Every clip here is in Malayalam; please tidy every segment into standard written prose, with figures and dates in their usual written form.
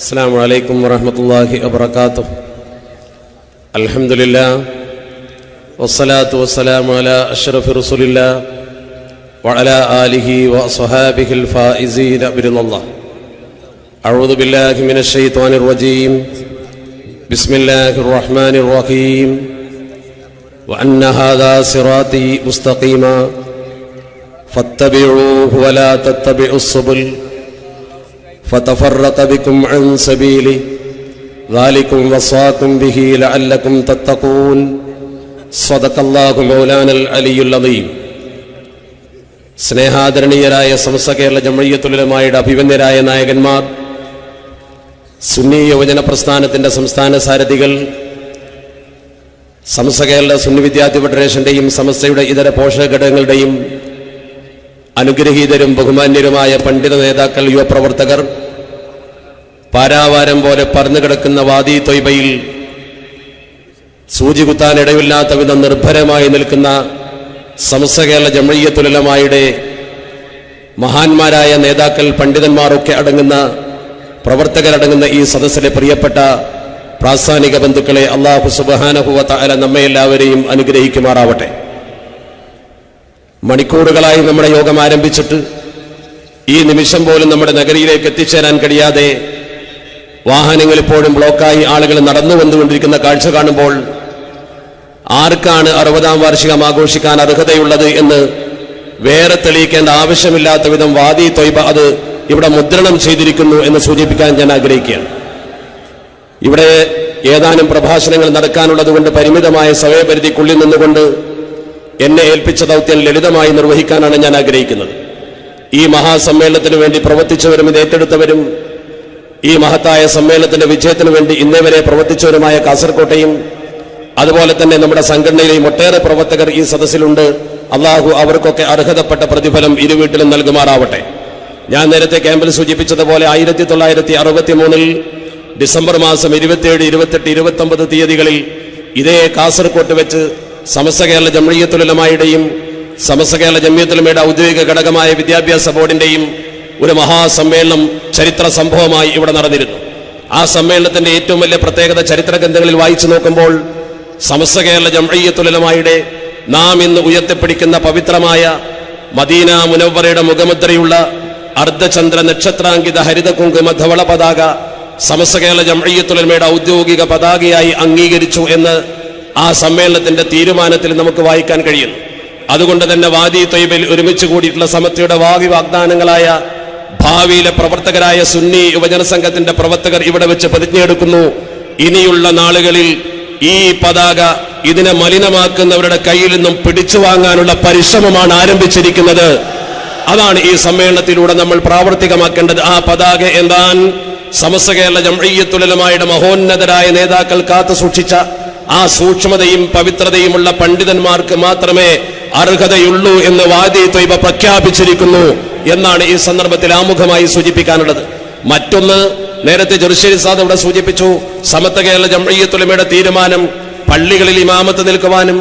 السلام عليكم ورحمة الله وبركاته. الحمد لله والصلاة والسلام على أشرف رسول الله وعلى آله وصحابه الفائزين برضا الله. أعوذ بالله من الشيطان الرجيم. بسم الله الرحمن الرحيم. وأن هذا صراطي مستقيما فاتبعوه ولا تتبعوا السبل فتفرق بكم عن سبيله ذلكم وصاكم به لعلكم تتقون. صدق الله مولانا العلي العظيم. സ്നേഹാദരണീയരായ സമസ്ത കേരള ജംഇയ്യത്തുൽ ഉലമായുടെ അഭിവന്ദ്യരായ നായകന്മാർ, സുന്നി യുവജന പ്രസ്ഥാനത്തിന്റെ സംസ്ഥാന സാരഥികൾ, സമസ്ത കേരള സുന്നി വിദ്യാർത്ഥി ഫെഡറേഷന്റെയും സമസ്തയുടെ ഇതര പോഷക ഘടകങ്ങളുടെയും അനുഗ്രഹീതരും ബഹുമാന്യരുമായ പണ്ഡിത നേതാക്കൾ, യുവപ്രവർത്തകർ, പാരാവാരം പോലെ പറന്നു കിടക്കുന്ന വാദി ത്വയ്ബയിൽ സൂചി കുത്താനിടയില്ലാത്ത വിധം നിർഭരമായി നിൽക്കുന്ന സമസ്ത കേരള ജംഇയ്യത്തുൽ ഉലമായുടെ മഹാന്മാരായ നേതാക്കൾ, പണ്ഡിതന്മാരൊക്കെ അടങ്ങുന്ന, പ്രവർത്തകരടങ്ങുന്ന ഈ സദസ്സിലെ പ്രിയപ്പെട്ട പ്രാസ്ഥാനിക ബന്ധുക്കളെ, അല്ലാഹു സുബ്ഹാനഹു വ തആല നമ്മെ എല്ലാവരെയും അനുഗ്രഹിക്കുമാറാവട്ടെ. മണിക്കൂറുകളായി നമ്മുടെ യോഗം ആരംഭിച്ചിട്ട് ഈ നിമിഷം പോലും നമ്മുടെ നഗരിയിലേക്ക് എത്തിച്ചേരാൻ കഴിയാതെ വാഹനങ്ങൾ ഇപ്പോഴും ബ്ലോക്കായി ആളുകൾ നടന്നു വന്നുകൊണ്ടിരിക്കുന്ന കാഴ്ച കാണുമ്പോൾ ആർക്കാണ് 60-ാം വാർഷികം ആഘോഷിക്കാൻ അർഹതയുള്ളത് എന്ന് വേറെ തെളിയിക്കേണ്ട ആവശ്യമില്ലാത്ത വിധം വാദി ത്വയ്ബ അത് ഇവിടെ മുദ്രണം ചെയ്തിരിക്കുന്നു എന്ന് സൂചിപ്പിക്കാൻ ഞാൻ ആഗ്രഹിക്കുകയാണ്. ഇവിടെ ഏതാനും പ്രഭാഷണങ്ങൾ നടക്കാനുള്ളത് കൊണ്ട് പരിമിതമായ സമയപരിധിക്കുള്ളിൽ നിന്നുകൊണ്ട് എന്നെ ഏൽപ്പിച്ച ദൗത്യം ലളിതമായി നിർവഹിക്കാനാണ് ഞാൻ ആഗ്രഹിക്കുന്നത്. ഈ മഹാസമ്മേളനത്തിന് വേണ്ടി പ്രവർത്തിച്ചവരും ഇത് ഏറ്റെടുത്തവരും ഈ മഹത്തായ സമ്മേളനത്തിന്റെ വിജയത്തിനു വേണ്ടി ഇന്നേ വരെ പ്രവർത്തിച്ചവരുമായ കാസർകോട്ടെയും അതുപോലെ തന്നെ നമ്മുടെ സംഘടനയിലെയും ഒട്ടേറെ പ്രവർത്തകർ ഈ സദസ്സിലുണ്ട്. അള്ളാഹു അവർക്കൊക്കെ അർഹതപ്പെട്ട പ്രതിഫലം ഇരുവീട്ടിലും നൽകുമാറാവട്ടെ. ഞാൻ നേരത്തെ ക്യാമ്പിൽ സൂചിപ്പിച്ചതുപോലെ 1963 ഡിസംബർ മാസം 27, 28, 29 തീയതികളിൽ ഇതേ കാസർകോട്ട് വെച്ച് സമസ്ത കേരള ജംഇയ്യത്തുൽ ഉലമായുടെയും സമസ്ത കേരള ജംഇയ്യത്തുൽ ഉലമയുടെ ഔദ്യോഗിക ഘടകമായ വിദ്യാഭ്യാസ ബോർഡിന്റെയും ഒരു മഹാസമ്മേളനം ചരിത്ര സംഭവമായി ഇവിടെ നടന്നിരുന്നു. ആ സമ്മേളനത്തിന്റെ ഏറ്റവും വലിയ പ്രത്യേകത ചരിത്ര ഗ്രന്ഥങ്ങളിൽ വായിച്ചു നോക്കുമ്പോൾ സമസ്ത കേരള ജംഇയ്യത്തുൽ ഉലമായുടെ നാം ഇന്ന് ഉയർത്തിപ്പിടിക്കുന്ന പവിത്രമായ മദീന മുനവ്വറയുടെ മുഖമുദ്രയുള്ള അർദ്ധചന്ദ്ര നക്ഷത്രാങ്കിത ഹരിത കുങ്കുമ ധവള പതാക സമസ്ത കേരള ജംഇയ്യത്തുൽ ഉലമയുടെ ഔദ്യോഗിക പതാകയായി അംഗീകരിച്ചു എന്ന് ആ സമ്മേളനത്തിന്റെ തീരുമാനത്തിൽ നമുക്ക് വായിക്കാൻ കഴിയുന്നു. അതുകൊണ്ട് തന്നെ വാദി ത്വയ്ബയിൽ ഒരുമിച്ച് കൂടിയിട്ടുള്ള സമസ്തയുടെ വാഗ്ദാനങ്ങളായ ഭാവിയിലെ പ്രവർത്തകരായ സുന്നി യുവജന സംഘത്തിന്റെ പ്രവർത്തകർ ഇവിടെ വെച്ച് പ്രതിജ്ഞയെടുക്കുന്നു, ഇനിയുള്ള നാളുകളിൽ ഈ പതാക ഇതിനെ മലിനമാക്കുന്നവരുടെ കയ്യിൽ നിന്നും പിടിച്ചു വാങ്ങാനുള്ള പരിശ്രമമാണ് ആരംഭിച്ചിരിക്കുന്നത്. അതാണ് ഈ സമ്മേളനത്തിലൂടെ നമ്മൾ പ്രാവർത്തികമാക്കേണ്ടത്. ആ പതാക എന്താൻ സമസ്ത കേരള ജംഇയ്യത്തുൽ ഉലമായുടെ മഹോന്നതരായ നേതാക്കൾ കാത്തു സൂക്ഷിച്ച ആ സൂക്ഷ്മതയും പവിത്രതയുമുള്ള പണ്ഡിതന്മാർക്ക് മാത്രമേ അർഹതയുള്ളൂ എന്ന് വാദി ത്വയ്ബ പ്രഖ്യാപിച്ചിരിക്കുന്നു എന്നാണ് ഈ സന്ദർഭത്തിൽ ആമുഖമായി സൂചിപ്പിക്കാനുള്ളത്. മറ്റൊന്ന്, നേരത്തെ ജർശേരി സാദ് ഇവിടെ സൂചിപ്പിച്ചു, സമസ്ത കേരള ജംഇയ്യത്തുൽ ഉലമയുടെ തീരുമാനം പള്ളികളിൽ ഇമാമത്ത് നിൽക്കുവാനും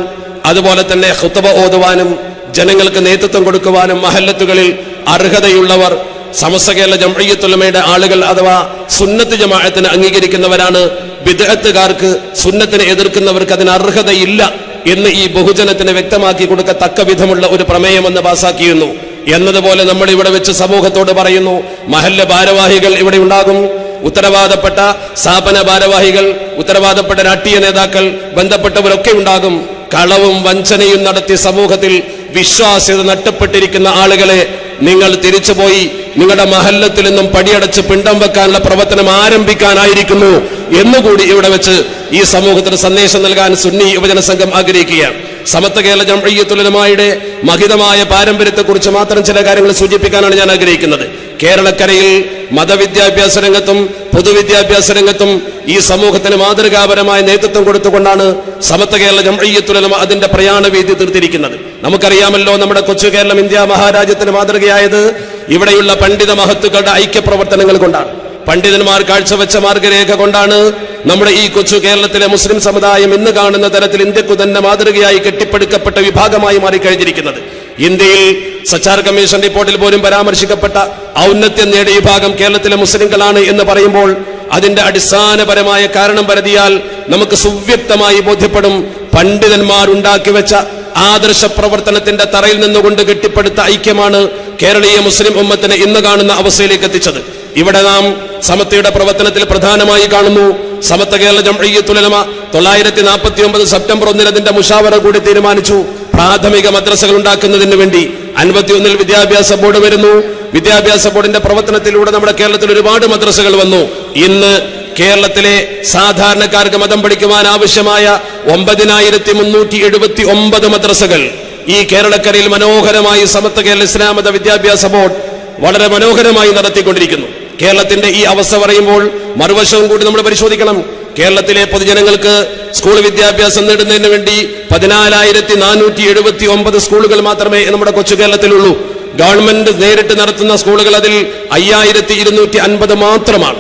അതുപോലെ തന്നെ ഖുത്ബ ഓതുവാനും ജനങ്ങൾക്ക് നേതൃത്വം കൊടുക്കുവാനും മഹല്ലത്തുകളിൽ അർഹതയുള്ളവർ സമസ്ത കേരള ജംഇയ്യത്തുൽ ഉലമയുടെ ആളുകൾ അഥവാ സുന്നത്ത് ജമാഅത്തിനെ അംഗീകരിക്കുന്നവരാണ്. ബിദ്അത്തുകാർക്ക്, സുന്നത്തിനെ എതിർക്കുന്നവർക്ക് അതിന് അർഹതയില്ല എന്ന് ഈ ബഹുജനത്തിന് വ്യക്തമാക്കി കൊടുക്കത്തക്ക വിധമുള്ള ഒരു പ്രമേയമെന്ന് പാസാക്കിയിരുന്നു. എന്നതുപോലെ നമ്മൾ ഇവിടെ വെച്ച് സമൂഹത്തോട് പറയുന്നു, മഹല്ല ഭാരവാഹികൾ ഇവിടെ ഉണ്ടാകും, ഉത്തരവാദപ്പെട്ട സ്ഥാപന ഭാരവാഹികൾ, ഉത്തരവാദപ്പെട്ട രാഷ്ട്രീയ നേതാക്കൾ, ബന്ധപ്പെട്ടവരൊക്കെ ഉണ്ടാകും. കളവും വഞ്ചനയും നടത്തി സമൂഹത്തിൽ വിശ്വാസ്യത നഷ്ടപ്പെട്ടിരിക്കുന്ന ആളുകളെ നിങ്ങൾ തിരിച്ചുപോയി നിങ്ങളുടെ മഹല്ലത്തിൽ നിന്നും പടിയടച്ച് പിണ്ടം വെക്കാനുള്ള പ്രവർത്തനം ആരംഭിക്കാനായിരിക്കുന്നു എന്നുകൂടി ഇവിടെ വെച്ച് ഈ സമൂഹത്തിന് സന്ദേശം നൽകാൻ സുന്നി യുവജന സംഘം ആഗ്രഹിക്കുകയാണ്. സമസ്ത കേരള ജംഇയ്യത്തുൽ ഉലമായുടെ മഹിതമായ പാരമ്പര്യത്തെക്കുറിച്ച് മാത്രം ചില കാര്യങ്ങൾ സൂചിപ്പിക്കാനാണ് ഞാൻ ആഗ്രഹിക്കുന്നത്. കേരളക്കരയിൽ മതവിദ്യാഭ്യാസ രംഗത്തും പൊതുവിദ്യാഭ്യാസ രംഗത്തും ഈ സമൂഹത്തിന് മാതൃകാപരമായ നേതൃത്വം കൊടുത്തുകൊണ്ടാണ് സമസ്ത കേരള ജംഇയ്യത്തുൽ ഉലമ അതിന്റെ പ്രയാണവീതി തീർത്തിരിക്കുന്നത്. നമുക്കറിയാമല്ലോ, നമ്മുടെ കൊച്ചു കേരളം ഇന്ത്യ മഹാരാജ്യത്തിന് മാതൃകയായത് ഇവിടെയുള്ള പണ്ഡിത മഹത്തുക്കളുടെ ഐക്യപ്രവർത്തനങ്ങൾ കൊണ്ടാണ്. പണ്ഡിതന്മാർ കാഴ്ചവെച്ച മാർഗരേഖ കൊണ്ടാണ് നമ്മുടെ ഈ കൊച്ചു കേരളത്തിലെ മുസ്ലിം സമുദായം ഇന്ന് കാണുന്ന തരത്തിൽ ഇന്ത്യക്കു തന്നെ മാതൃകയായി കെട്ടിപ്പടുക്കപ്പെട്ട വിഭാഗമായി മാറിക്കഴിഞ്ഞിരിക്കുന്നത്. ഇന്ത്യയിൽ സച്ചാർ കമ്മീഷൻ റിപ്പോർട്ടിൽ പോലും പരാമർശിക്കപ്പെട്ട ഔന്നത്യം നേടിയ വിഭാഗം കേരളത്തിലെ മുസ്ലിംകളാണ് എന്ന് പറയുമ്പോൾ അതിന്റെ അടിസ്ഥാനപരമായ കാരണം പരതിയാൽ നമുക്ക് സുവ്യക്തമായി ബോധ്യപ്പെടും. പണ്ഡിതന്മാരുണ്ടാക്കി വെച്ച ആദർശ പ്രവർത്തനത്തിന്റെ തറയിൽ നിന്നുകൊണ്ട് കെട്ടിപ്പടുത്ത ഐക്യമാണ് കേരളീയ മുസ്ലിം ഉമ്മത്തിനെ ഇന്ന് കാണുന്ന അവസ്ഥയിലേക്ക് എത്തിച്ചത്. ഇവിടെ നാം സമത്വയുടെ പ്രവർത്തനത്തിൽ പ്രധാനമായി കാണുന്നു. സമത്വ കേരള ജംഇയ്യത്തുൽ ഉലമ 949 സെപ്റ്റംബർ 1 അതിന്റെ മുഷാവറ കൂടി തീരുമാനിച്ചു. പ്രാഥമിക മദ്രസകൾ ഉണ്ടാക്കുന്നതിന് വേണ്ടി 51 വിദ്യാഭ്യാസ ബോർഡ് വരുന്നു. വിദ്യാഭ്യാസ ബോർഡിന്റെ പ്രവർത്തനത്തിലൂടെ നമ്മുടെ കേരളത്തിൽ ഒരുപാട് മദ്രസകൾ വന്നു. ഇന്ന് കേരളത്തിലെ സാധാരണക്കാർക്ക് മതം പഠിക്കുവാൻ ആവശ്യമായ 9379 മദ്രസകൾ ഈ കേരളക്കരയിൽ മനോഹരമായി സമത്വ കേരള ഇസ്ലാം മത വിദ്യാഭ്യാസ ബോർഡ് വളരെ മനോഹരമായി നടത്തിക്കൊണ്ടിരിക്കുന്നു. കേരളത്തിന്റെ ഈ അവസ്ഥ പറയുമ്പോൾ മറുവശവും കൂടി നമ്മൾ പരിശോധിക്കണം. കേരളത്തിലെ പൊതുജനങ്ങൾക്ക് സ്കൂൾ വിദ്യാഭ്യാസം നേടുന്നതിന് വേണ്ടി 14,479 സ്കൂളുകൾ മാത്രമേ നമ്മുടെ കൊച്ചു കേരളത്തിലുള്ളൂ. ഗവൺമെന്റ് നേരിട്ട് നടത്തുന്ന സ്കൂളുകൾ അതിൽ 5,250 മാത്രമാണ്.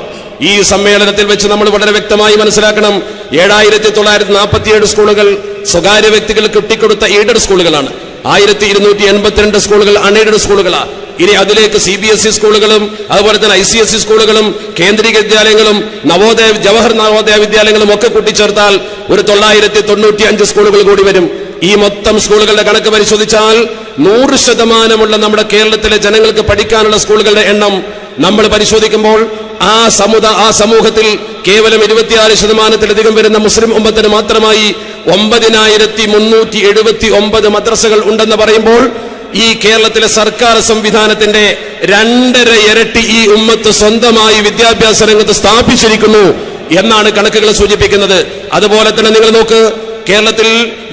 ഈ സമ്മേളനത്തിൽ വെച്ച് നമ്മൾ വളരെ വ്യക്തമായി മനസ്സിലാക്കണം, 7,947 സ്കൂളുകൾ സ്വകാര്യ വ്യക്തികൾ കിട്ടിക്കൊടുത്ത എയ്ഡഡ് സ്കൂളുകളാണ്. 1,282 സ്കൂളുകൾ അൺഎയ്ഡഡ് സ്കൂളുകളാണ്. ഇനി അതിലേക്ക് CBSE സ്കൂളുകളും അതുപോലെ തന്നെ ICSE സ്കൂളുകളും കേന്ദ്രീയ വിദ്യാലയങ്ങളും നവോദയ ജവഹർ നവോദയ വിദ്യാലയങ്ങളും ഒക്കെ കൂട്ടിച്ചേർത്താൽ ഒരു 995 സ്കൂളുകൾ കൂടി വരും. ഈ മൊത്തം സ്കൂളുകളുടെ കണക്ക് പരിശോധിച്ചാൽ 100% നമ്മുടെ കേരളത്തിലെ ജനങ്ങൾക്ക് പഠിക്കാനുള്ള സ്കൂളുകളുടെ എണ്ണം നമ്മൾ പരിശോധിക്കുമ്പോൾ ആ സമൂഹത്തിൽ കേവലം 26% വരുന്ന മുസ്ലിം ഉമ്മത്തിന് മാത്രമായി 9,379 മദ്രസകൾ ഉണ്ടെന്ന് പറയുമ്പോൾ ഈ കേരളത്തിലെ സർക്കാർ സംവിധാനത്തിന്റെ 2.5 ഇരട്ടി ഈ ഉമ്മത്ത് സ്വന്തമായി വിദ്യാഭ്യാസ രംഗത്ത് സ്ഥാപിച്ചിരിക്കുന്നു എന്നാണ് കണക്കുകൾ സൂചിപ്പിക്കുന്നത്. അതുപോലെ തന്നെ നിങ്ങൾ നോക്ക്, കേരളത്തിൽ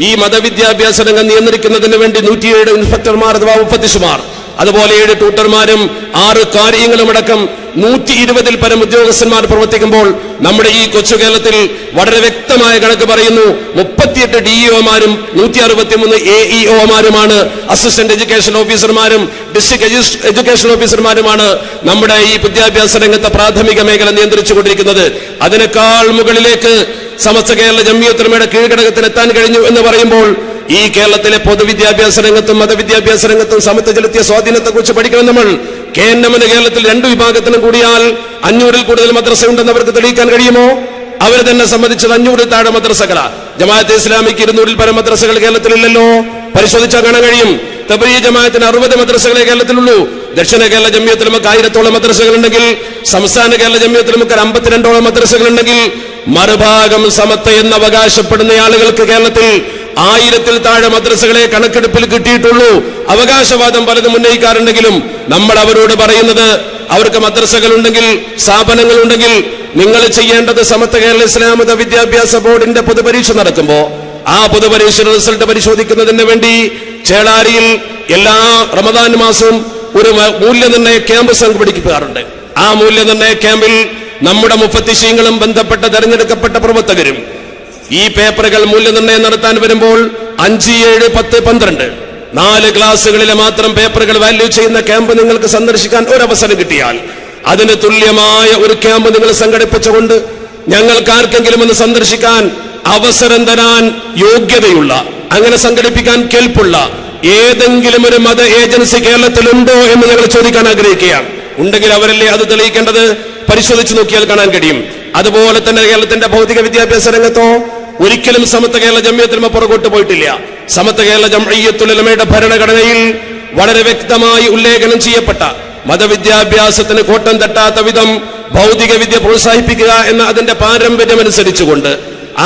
ഈ മതവിദ്യാഭ്യാസ രംഗം നിയന്ത്രിക്കുന്നതിന് വേണ്ടി 107 ഇൻസ്പെക്ടർമാർ അഥവാ മുഫത്തിസുമാർ, അതുപോലെ 7 ട്യൂട്ടർമാരും 6 കാര്യങ്ങളും അടക്കം 120-ൽ പരം ഉദ്യോഗസ്ഥന്മാർ പ്രവർത്തിക്കുമ്പോൾ നമ്മുടെ ഈ കൊച്ചു കേരളത്തിൽ വളരെ വ്യക്തമായ കണക്ക് പറയുന്നു 38 DEOമാരും 163 AEOമാരുമാണ്, അസിസ്റ്റന്റ് എഡ്യൂക്കേഷൻ ഓഫീസർമാരും ഡിസ്ട്രിക്ട് എഡ്യൂക്കേഷൻ ഓഫീസർമാരുമാണ് നമ്മുടെ ഈ വിദ്യാഭ്യാസ രംഗത്തെ പ്രാഥമിക മേഖല നിയന്ത്രിച്ചുകൊണ്ടിരിക്കുന്നത്. അതിനേക്കാൾ മുകളിലേക്ക് സമസ്ത കേരള ജംഇയ്യത്തുൽ ഉലമയുടെ കീഴ്ഘടകത്തിന് എത്താൻ കഴിഞ്ഞു എന്ന് പറയുമ്പോൾ ഈ കേരളത്തിലെ പൊതുവിദ്യാഭ്യാസ രംഗത്തും മതവിദ്യാഭ്യാസ രംഗത്തും സമത്വ ചെലുത്തിയ സ്വാധീനത്തെ കുറിച്ച് പഠിക്കണം നമ്മൾ. KNM കേരളത്തിൽ 2 വിഭാഗത്തിനും കൂടിയാൽ 500-ൽ കൂടുതൽ മദ്രസ ഉണ്ടെന്ന് അവർക്ക് തെളിയിക്കാൻ കഴിയുമോ? അവർ തന്നെ സംബന്ധിച്ചത് 500-ൽ താഴെ മദ്രസകളാ. ജമാഅത്തെ ഇസ്ലാമിക്ക് 200-ൽ പരം മദ്രസകൾ കേരളത്തിലില്ലല്ലോ. പരിശോധിച്ചാൽ കാണാൻ കഴിയും. തബ്ലീഗ് ജമാഅത്തിന് 60 മദ്രസകളെ കേരളത്തിലുള്ളൂ. ദക്ഷിണ കേരള ജംഇയ്യത്തുൽ ഉലമക്ക് 1000-ഓളം മദ്രസകൾ ഉണ്ടെങ്കിൽ സംസ്ഥാന കേരള ജംഇയ്യത്തുൽ ഉലമക്ക് 52-ഓളം മദ്രസകൾ ഉണ്ടെങ്കിൽ മറുഭാഗം സമത്വ എന്ന് അവകാശപ്പെടുന്ന ആളുകൾക്ക് കേരളത്തിൽ 1000-ൽ താഴെ മദ്രസകളെ കണക്കെടുപ്പിൽ കിട്ടിയിട്ടുള്ളൂ. അവകാശവാദം പലതും ഉന്നയിക്കാറുണ്ടെങ്കിലും നമ്മൾ അവരോട് പറയുന്നത് അവർക്ക് മദ്രസകൾ ഉണ്ടെങ്കിൽ സ്ഥാപനങ്ങൾ ഉണ്ടെങ്കിൽ നിങ്ങൾ ചെയ്യേണ്ടത് സമത്വ കേരള ഇസ്ലാം മത വിദ്യാഭ്യാസ ബോർഡിന്റെ പൊതുപരീക്ഷ നടക്കുമ്പോൾ ആ പൊതുപരീക്ഷയുടെ റിസൾട്ട് പരിശോധിക്കുന്നതിന് വേണ്ടി ചേളാരിയിൽ എല്ലാ റമദാൻ മാസവും ഒരു മൂല്യനിർണ്ണയ ക്യാമ്പ് സംഘടിപ്പിക്കാറുണ്ട്. ആ മൂല്യനിർണ്ണയ ക്യാമ്പിൽ നമ്മുടെ മുഫത്തിശീങ്ങളും ബന്ധപ്പെട്ട തെരഞ്ഞെടുക്കപ്പെട്ട പ്രവർത്തകരും ഈ പേപ്പറുകൾ മൂല്യനിർണ്ണയം നടത്താൻ വരുമ്പോൾ 5, 7, 10, 12 4 ക്ലാസ്സുകളിലെ മാത്രം പേപ്പറുകൾ വാല്യൂ ചെയ്യുന്ന ക്യാമ്പ് നിങ്ങൾക്ക് സന്ദർശിക്കാൻ ഒരവസരം കിട്ടിയാൽ അതിന് തുല്യമായ ഒരു ക്യാമ്പ് നിങ്ങൾ സംഘടിപ്പിച്ചുകൊണ്ട് ഞങ്ങൾക്ക് ആർക്കെങ്കിലും ഒന്ന് സന്ദർശിക്കാൻ അവസരം തരാൻ യോഗ്യതയുള്ള, അങ്ങനെ സംഘടിപ്പിക്കാൻ കെൽപ്പുള്ള ഏതെങ്കിലും ഒരു മത ഏജൻസി കേരളത്തിലുണ്ടോ എന്ന് ഞങ്ങൾ ചോദിക്കാൻ ആഗ്രഹിക്കുകയാണ്. ഉണ്ടെങ്കിൽ അവരല്ലേ അത് തെളിയിക്കേണ്ടത്? പരിശോധിച്ച് നോക്കിയാൽ കാണാൻ കഴിയും. അതുപോലെ തന്നെ കേരളത്തിന്റെ ഭൗതിക വിദ്യാഭ്യാസ രംഗത്തോ ഒരിക്കലും സമത്വ കേരള ജംഇയ്യത്തുൽ ഉലമ പുറകോട്ട് പോയിട്ടില്ല. സമത്വ കേരള ജംഇയ്യത്തുൽ ഉലമയുടെ ഭരണഘടനയിൽ വളരെ വ്യക്തമായി ഉല്ലേഖനം ചെയ്യപ്പെട്ട മതവിദ്യാഭ്യാസത്തിന് കോട്ടം തട്ടാത്ത വിധം ഭൗതിക വിദ്യ പ്രോത്സാഹിപ്പിക്കുക എന്ന അതിന്റെ പാരമ്പര്യമനുസരിച്ചുകൊണ്ട്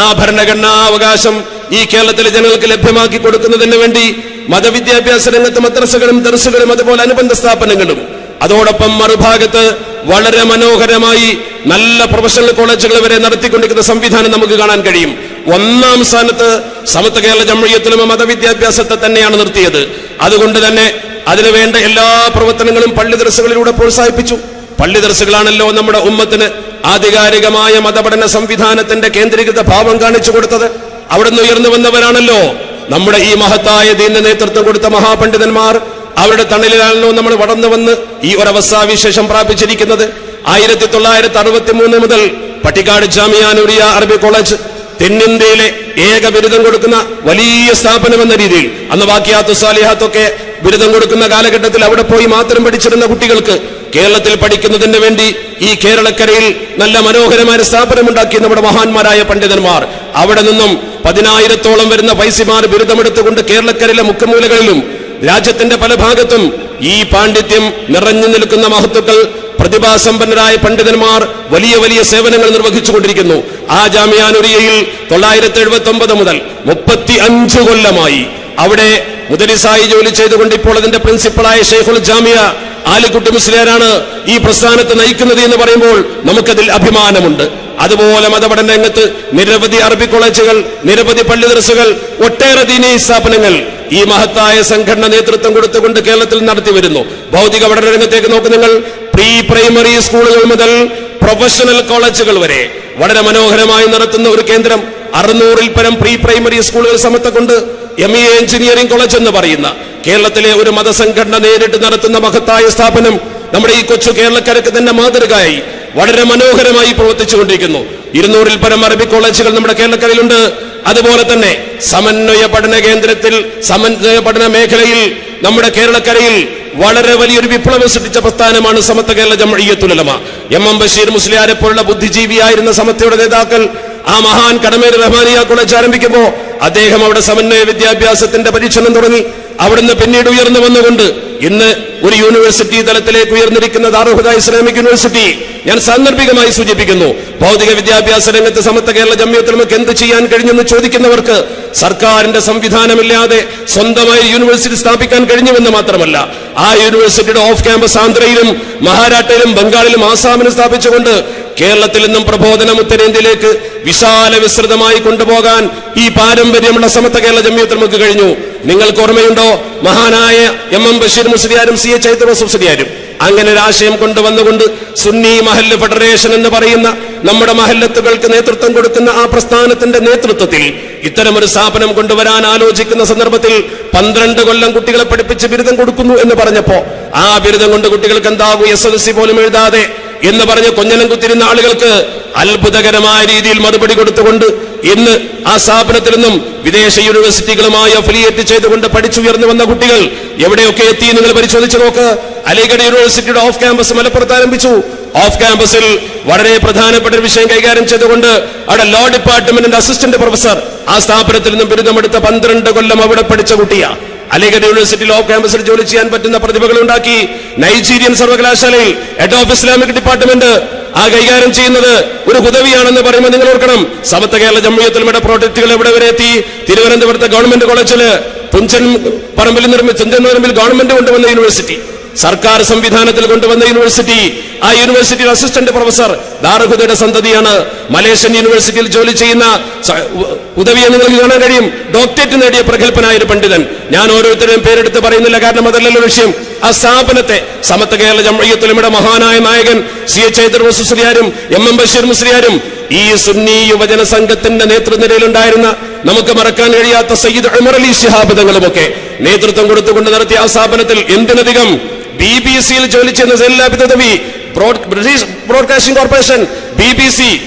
ആ ഭരണഘടനാ അവകാശം ഈ കേരളത്തിലെ ജനങ്ങൾക്ക് ലഭ്യമാക്കി കൊടുക്കുന്നതിന് വേണ്ടി മതവിദ്യാഭ്യാസ രംഗത്ത് മദ്രസകളും ദർസുകളും അതുപോലെ അനുബന്ധ സ്ഥാപനങ്ങളും, അതോടൊപ്പം മറുഭാഗത്ത് വളരെ മനോഹരമായി നല്ല പ്രൊഫഷണൽ കോളേജുകൾ വരെ നടത്തിക്കൊണ്ടിരിക്കുന്ന സംവിധാനം നമുക്ക് കാണാൻ കഴിയും. 1-ാം സ്ഥാനത്ത് സമത്വ കേരള ജംഇയ്യത്തുൽ ഉലമ മതവിദ്യാഭ്യാസത്തെ തന്നെയാണ് നിർത്തിയത്. അതുകൊണ്ട് തന്നെ അതിനുവേണ്ട എല്ലാ പ്രവർത്തനങ്ങളും പള്ളി ദർസുകളിലൂടെ പ്രോത്സാഹിപ്പിച്ചു. പള്ളി ദർസുകളാണല്ലോ നമ്മുടെ ഉമ്മത്തിന് ആധികാരികമായ മതപഠന സംവിധാനത്തിന്റെ കേന്ദ്രീകൃത ഭാവം കാണിച്ചു കൊടുത്തത്. അവിടുന്ന് ഉയർന്നു വന്നവരാണല്ലോ നമ്മുടെ ഈ മഹത്തായ ദീനിന് നേതൃത്വം കൊടുത്ത മഹാപണ്ഡിതന്മാർ. അവരുടെ തണലിലാണല്ലോ നമ്മൾ വളർന്നു വന്ന് ഈ ഒരവസ്ഥാവിശേഷം പ്രാപിച്ചിരിക്കുന്നത്. 1963 മുതൽ പട്ടിക്കാട് ജാമിയ നൂരിയ അറബി കോളേജ് തെന്നിന്ത്യയിലെ ഏക ബിരുദം കൊടുക്കുന്ന വലിയ സ്ഥാപനം എന്ന രീതിയിൽ, അന്ന് വാക്കിയാത്തു സാലിഹാത്തൊക്കെ ബിരുദം കൊടുക്കുന്ന കാലഘട്ടത്തിൽ അവിടെ പോയി മാത്രം പഠിച്ചിരുന്ന കുട്ടികൾക്ക് കേരളത്തിൽ പഠിക്കുന്നതിന് വേണ്ടി ഈ കേരളക്കരയിൽ നല്ല മനോഹരമായ സ്ഥാപനമുണ്ടാക്കിയ നമ്മുടെ മഹാന്മാരായ പണ്ഡിതന്മാർ, അവിടെ നിന്നും 10,000-ഓളം വരുന്ന ഫൈസിമാർ ബിരുദമെടുത്തുകൊണ്ട് കേരളക്കരയിലെ മുഖമൂലകളിലും രാജ്യത്തിന്റെ പല ഭാഗത്തും ഈ പാണ്ഡിത്യം നിറഞ്ഞു നിൽക്കുന്ന മഹത്തുക്കൾ, പ്രതിഭാസമ്പന്നരായ പണ്ഡിതന്മാർ വലിയ വലിയ സേവനങ്ങൾ നിർവഹിച്ചുകൊണ്ടിരിക്കുന്നു. ആ ജാമിഅ നൂരിയയിൽ 979 മുതൽ 35 കൊല്ലമായി അവിടെ മുദരിസായി ജോലി ചെയ്തുകൊണ്ട് ഇപ്പോൾ അതിന്റെ പ്രിൻസിപ്പളായ ഷെയ്ഖുൽ ജാമിഅ ആലിക്കുട്ടി മുസ്ലിയാരാണ് ഈ പ്രസ്ഥാനത്തെ നയിക്കുന്നത് എന്ന് പറയുമ്പോൾ നമുക്കതിൽ അഭിമാനമുണ്ട്. അതുപോലെ മതപഠന രംഗത്ത് നിരവധി അറബി കോളേജുകൾ, നിരവധി പള്ളി ദർസുകൾ, ഒട്ടേറെ ദീനീ സ്ഥാപനങ്ങൾ ഈ മഹത്തായ സംഘടന നേതൃത്വം കൊടുത്തുകൊണ്ട് കേരളത്തിൽ നടത്തി വരുന്നു. ഭൗതിക പഠന രംഗത്തേക്ക് നോക്ക് നിങ്ങൾ. പ്രീ പ്രൈമറി സ്കൂളുകൾ മുതൽ പ്രൊഫഷണൽ കോളേജുകൾ വരെ വളരെ മനോഹരമായി നടത്തുന്ന ഒരു കേന്ദ്രം. 600-ൽ പരം പ്രീ പ്രൈമറി സ്കൂളുകൾ സമത്വക്കൊണ്ട് ME എഞ്ചിനീയറിംഗ് കോളേജ് എന്ന് പറയുന്ന കേരളത്തിലെ ഒരു മതസംഘടന നേരിട്ട് നടത്തുന്ന മഹത്തായ സ്ഥാപനം നമ്മുടെ ഈ കൊച്ചു കേരളക്കരക്ക് തന്നെ മാതൃകയായി വളരെ മനോഹരമായി പ്രവർത്തിച്ചുകൊണ്ടിരിക്കുന്നു. 200-ൽ പരം അറബി കോളേജുകൾ നമ്മുടെ കേരളക്കരയിലുണ്ട്. അതുപോലെ തന്നെ സമന്വയ പഠന കേന്ദ്രത്തിൽ, സമന്വയ പഠന മേഖലയിൽ നമ്മുടെ കേരളക്കരയിൽ വളരെ വലിയൊരു വിപ്ലവം സൃഷ്ടിച്ച പ്രസ്ഥാനമാണ് സമത്വ കേരള ജംഇയ്യത്തുൽ ഉലമ. MM ബഷീർ മുസ്ലിയാരെ പോലുള്ള ബുദ്ധിജീവിയായിരുന്ന സമത്വയുടെ നേതാക്കൾ ആ മഹാൻ കടമേരി റഹ്മാനിയ കോളേജ് ആരംഭിക്കുമ്പോൾ അദ്ദേഹം അവിടെ സമന്വയ വിദ്യാഭ്യാസത്തിന്റെ പരീക്ഷണം തുടങ്ങി. അവിടുന്ന് പിന്നീട് ഉയർന്നു വന്നുകൊണ്ട് ഇന്ന് ഒരു യൂണിവേഴ്സിറ്റി തലത്തിലേക്ക് ഉയർന്നിരിക്കുന്ന ദാറുൽ ഇസ്ലാമിക് യൂണിവേഴ്സിറ്റി ഞാൻ സാന്ദർഭികമായി സൂചിപ്പിക്കുന്നു. ഭൗതിക വിദ്യാഭ്യാസ രംഗത്ത് സമത്വ കേരള ജംഇയ്യത്തുൽ ഉലമക്ക് എന്ത് ചെയ്യാൻ കഴിഞ്ഞെന്ന് ചോദിക്കുന്നവർക്ക് സർക്കാരിന്റെ സംവിധാനമില്ലാതെ സ്വന്തമായി യൂണിവേഴ്സിറ്റി സ്ഥാപിക്കാൻ കഴിഞ്ഞുവെന്ന് മാത്രമല്ല, ആ യൂണിവേഴ്സിറ്റിയുടെ ഓഫ് ക്യാമ്പസ് ആന്ധ്രയിലും മഹാരാഷ്ട്രയിലും ബംഗാളിലും ആസാമിലും സ്ഥാപിച്ചുകൊണ്ട് കേരളത്തിൽ നിന്നും പ്രബോധനം ഉത്തരേന്ത്യയിലേക്ക് വിശാല വിസ്തൃതമായി കൊണ്ടുപോകാൻ ഈ പാരമ്പര്യമുള്ള സമത്വ കേരള ജംഇയ്യത്തുൽ ഉലമക്ക് കഴിഞ്ഞു. നിങ്ങൾക്ക് ഓർമ്മയുണ്ടോ, മഹാനായ MM ബഷീർ മുസ്ലിയാരും CH ഐതറോസ് മുസ്ലിയാരും അങ്ങനെ ഒരു ആശയം കൊണ്ടുവന്നുകൊണ്ട് സുന്നി മഹല്ല് ഫെഡറേഷൻ എന്ന് പറയുന്ന നമ്മുടെ മഹല്ലത്തുകൾക്ക് നേതൃത്വം കൊടുക്കുന്ന ആ പ്രസ്ഥാനത്തിന്റെ നേതൃത്വത്തിൽ ഇത്തരമൊരു സ്ഥാപനം കൊണ്ടുവരാൻ ആലോചിക്കുന്ന സന്ദർഭത്തിൽ 12 കൊല്ലം കുട്ടികളെ പഠിപ്പിച്ച് ബിരുദം കൊടുക്കുന്നു എന്ന് പറഞ്ഞപ്പോ ആ ബിരുദം കൊണ്ട് കുട്ടികൾക്ക് എന്താകും, SSLC പോലും എഴുതാതെ എന്ന് പറഞ്ഞ് കൊഞ്ഞനം കുത്തിരുന്ന ആളുകൾക്ക് അത്ഭുതകരമായ രീതിയിൽ മറുപടി കൊടുത്തുകൊണ്ട് ഇന്ന് ആ സ്ഥാപനത്തിൽ നിന്നും വിദേശ യൂണിവേഴ്സിറ്റികളുമായി അഫിലിയേറ്റ് ചെയ്തുകൊണ്ട് പഠിച്ചുയർന്നു വന്ന കുട്ടികൾ എവിടെയൊക്കെ എത്തി നിങ്ങൾ പരിശോധിച്ചു നോക്ക്. അലിഗഡ് യൂണിവേഴ്സിറ്റിയുടെ ഓഫ് ക്യാമ്പസ് മലപ്പുറത്ത് ആരംഭിച്ചു. ഓഫ് ക്യാമ്പസിൽ വളരെ പ്രധാനപ്പെട്ട ഒരു വിഷയം കൈകാര്യം ചെയ്തുകൊണ്ട് അവിടെ ലോ ഡിപ്പാർട്ട്മെന്റിന്റെ അസിസ്റ്റന്റ് പ്രൊഫസർ ആ സ്ഥാപനത്തിൽ നിന്നും ബിരുദമെടുത്ത 12 കൊല്ലം അവിടെ പഠിച്ച കുട്ടിയാ. അലിഗഡ് യൂണിവേഴ്സിറ്റിയിൽ ഓഫ് ക്യാമ്പസിൽ ജോലി ചെയ്യാൻ പറ്റുന്ന പ്രതിഭകൾ ഉണ്ടാക്കി. നൈജീരിയൻ സർവകലാശാലയിൽ ഹെഡ് ഓഫ് ഇസ്ലാമിക് ഡിപ്പാർട്ട്മെന്റ് ആ കൈകാര്യം ചെയ്യുന്നത് ഒരു ഹുദവിയാണെന്ന് പറയുമ്പോൾ നിങ്ങൾ ഓർക്കണം, സമത്വ കേരള ജംഇയ്യത്തുൽ ഉലമയുടെ പ്രോജക്റ്റുകൾ എവിടെ വരെ എത്തി. തിരുവനന്തപുരത്തെ ഗവൺമെന്റ് കോളേജില് തുഞ്ചൻ പറമ്പിൽ ഗവൺമെന്റ് കൊണ്ടുവന്ന യൂണിവേഴ്സിറ്റി, സർക്കാർ സംവിധാനത്തിൽ കൊണ്ടുവന്ന യൂണിവേഴ്സിറ്റി. ആ യൂണിവേഴ്സിറ്റിയിൽ അസിസ്റ്റന്റ് പ്രൊഫസർ ദാറുഹുദയുടെ സന്തതിയാണ്. മലേഷ്യൻ യൂണിവേഴ്സിറ്റിയിൽ ജോലി ചെയ്യുന്ന ഉദവിയെ നിങ്ങൾക്ക് കാണാൻ കഴിയും. ഡോക്ടറേറ്റ് നേടിയ പ്രഗത്ഭനായ ഒരു പണ്ഡിതൻ. ഞാൻ ഓരോരുത്തരെയും പേരെടുത്ത് പറയുന്നില്ല, കാരണം അതല്ലല്ലോ വിഷയം. ആ സ്ഥാപനത്തെ സമത്വ കേരള ജംഇയ്യത്തുൽ ഉലമയുടെ മഹാനായ നായകൻ CH ഐതറോസ് മുസ്ലിയാരും MM ബഷീർ മുസ്ലിയാരും ഈ സുന്നി യുവജന സംഘത്തിന്റെ നേതൃനിരയിലുണ്ടായിരുന്ന നമുക്ക് മറക്കാൻ കഴിയാത്ത സയ്യിദ് ഉമർ അലി ശിഹാബ് തങ്ങളുമൊക്കെ നേതൃത്വം കൊടുത്തുകൊണ്ട് നടത്തിയ ആ സ്ഥാപനത്തിൽ എന്തിനധികം BBC-യിൽ ജോലി ചെയ്യുന്ന Zainul Udavi, British broadcasting corporation BBC,